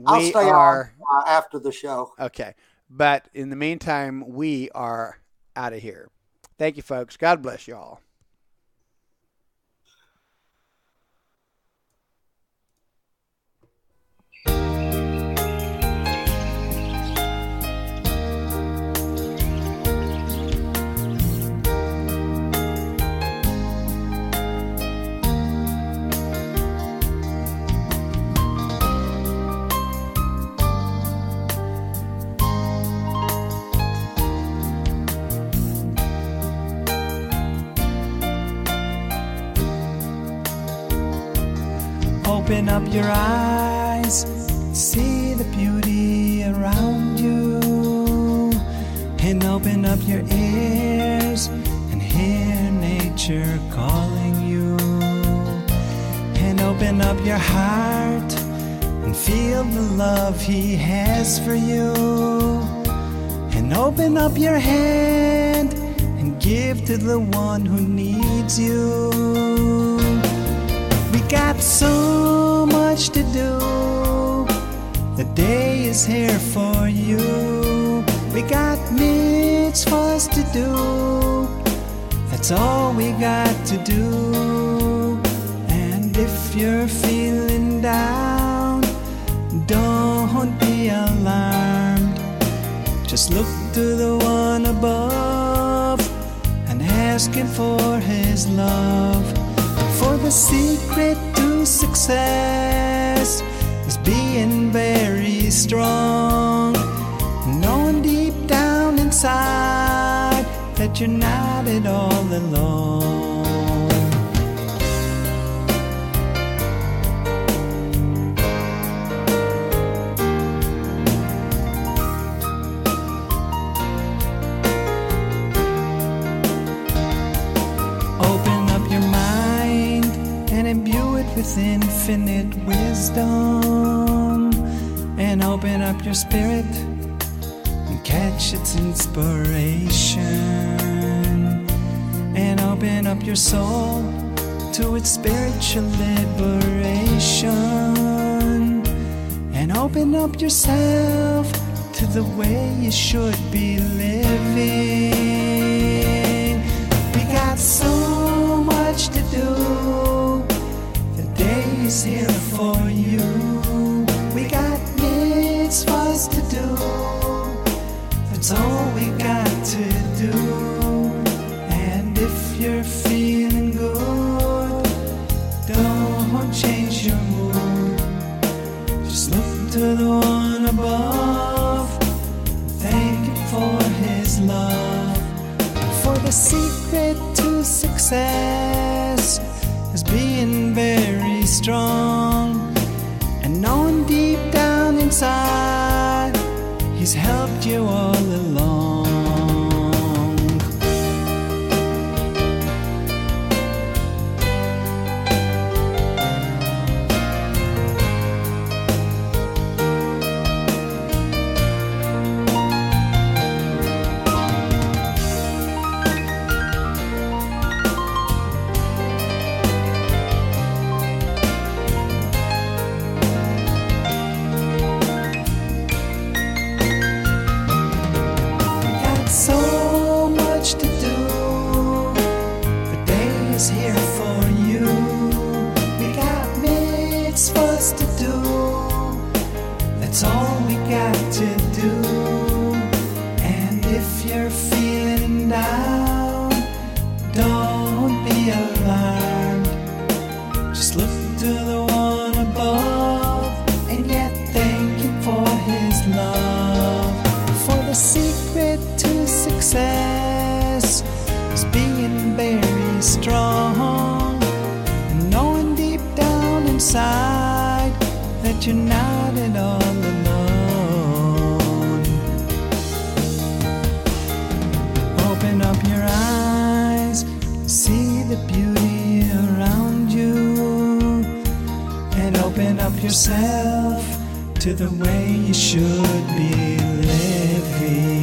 I'll stay on after the show.
Okay. But in the meantime, we are out of here. Thank you, folks. God bless you all.
Open up your eyes, see the beauty around you, and open up your ears and hear nature calling you, and open up your heart and feel the love he has for you, and open up your hand and give to the one who needs you. We got so much to do. The day is here for you. We got mitzvahs to do. That's all we got to do. And if you're feeling down, don't be alarmed. Just look to the one above and ask him for his love. For the secret to success is being very strong, knowing deep down inside that you're not at all alone. With infinite wisdom, and open up your spirit and catch its inspiration, and open up your soul to its spiritual liberation, and open up yourself to the way you should be living. We got so much to do. Is here for you. We got mitzvahs to do. That's all we got to do. And if you're feeling good, don't change your mood. Just look to the one above. Thank him for his love. For the secret to success is being very strong, and knowing deep down inside he's helped you all along. do. And if you're feeling down, don't be alarmed. Just look to the one above and yet thank him for his love. For the secret to success is being very strong and knowing deep down inside that you're not at all alone. Open up your eyes, see the beauty around you, and open up yourself to the way you should be living.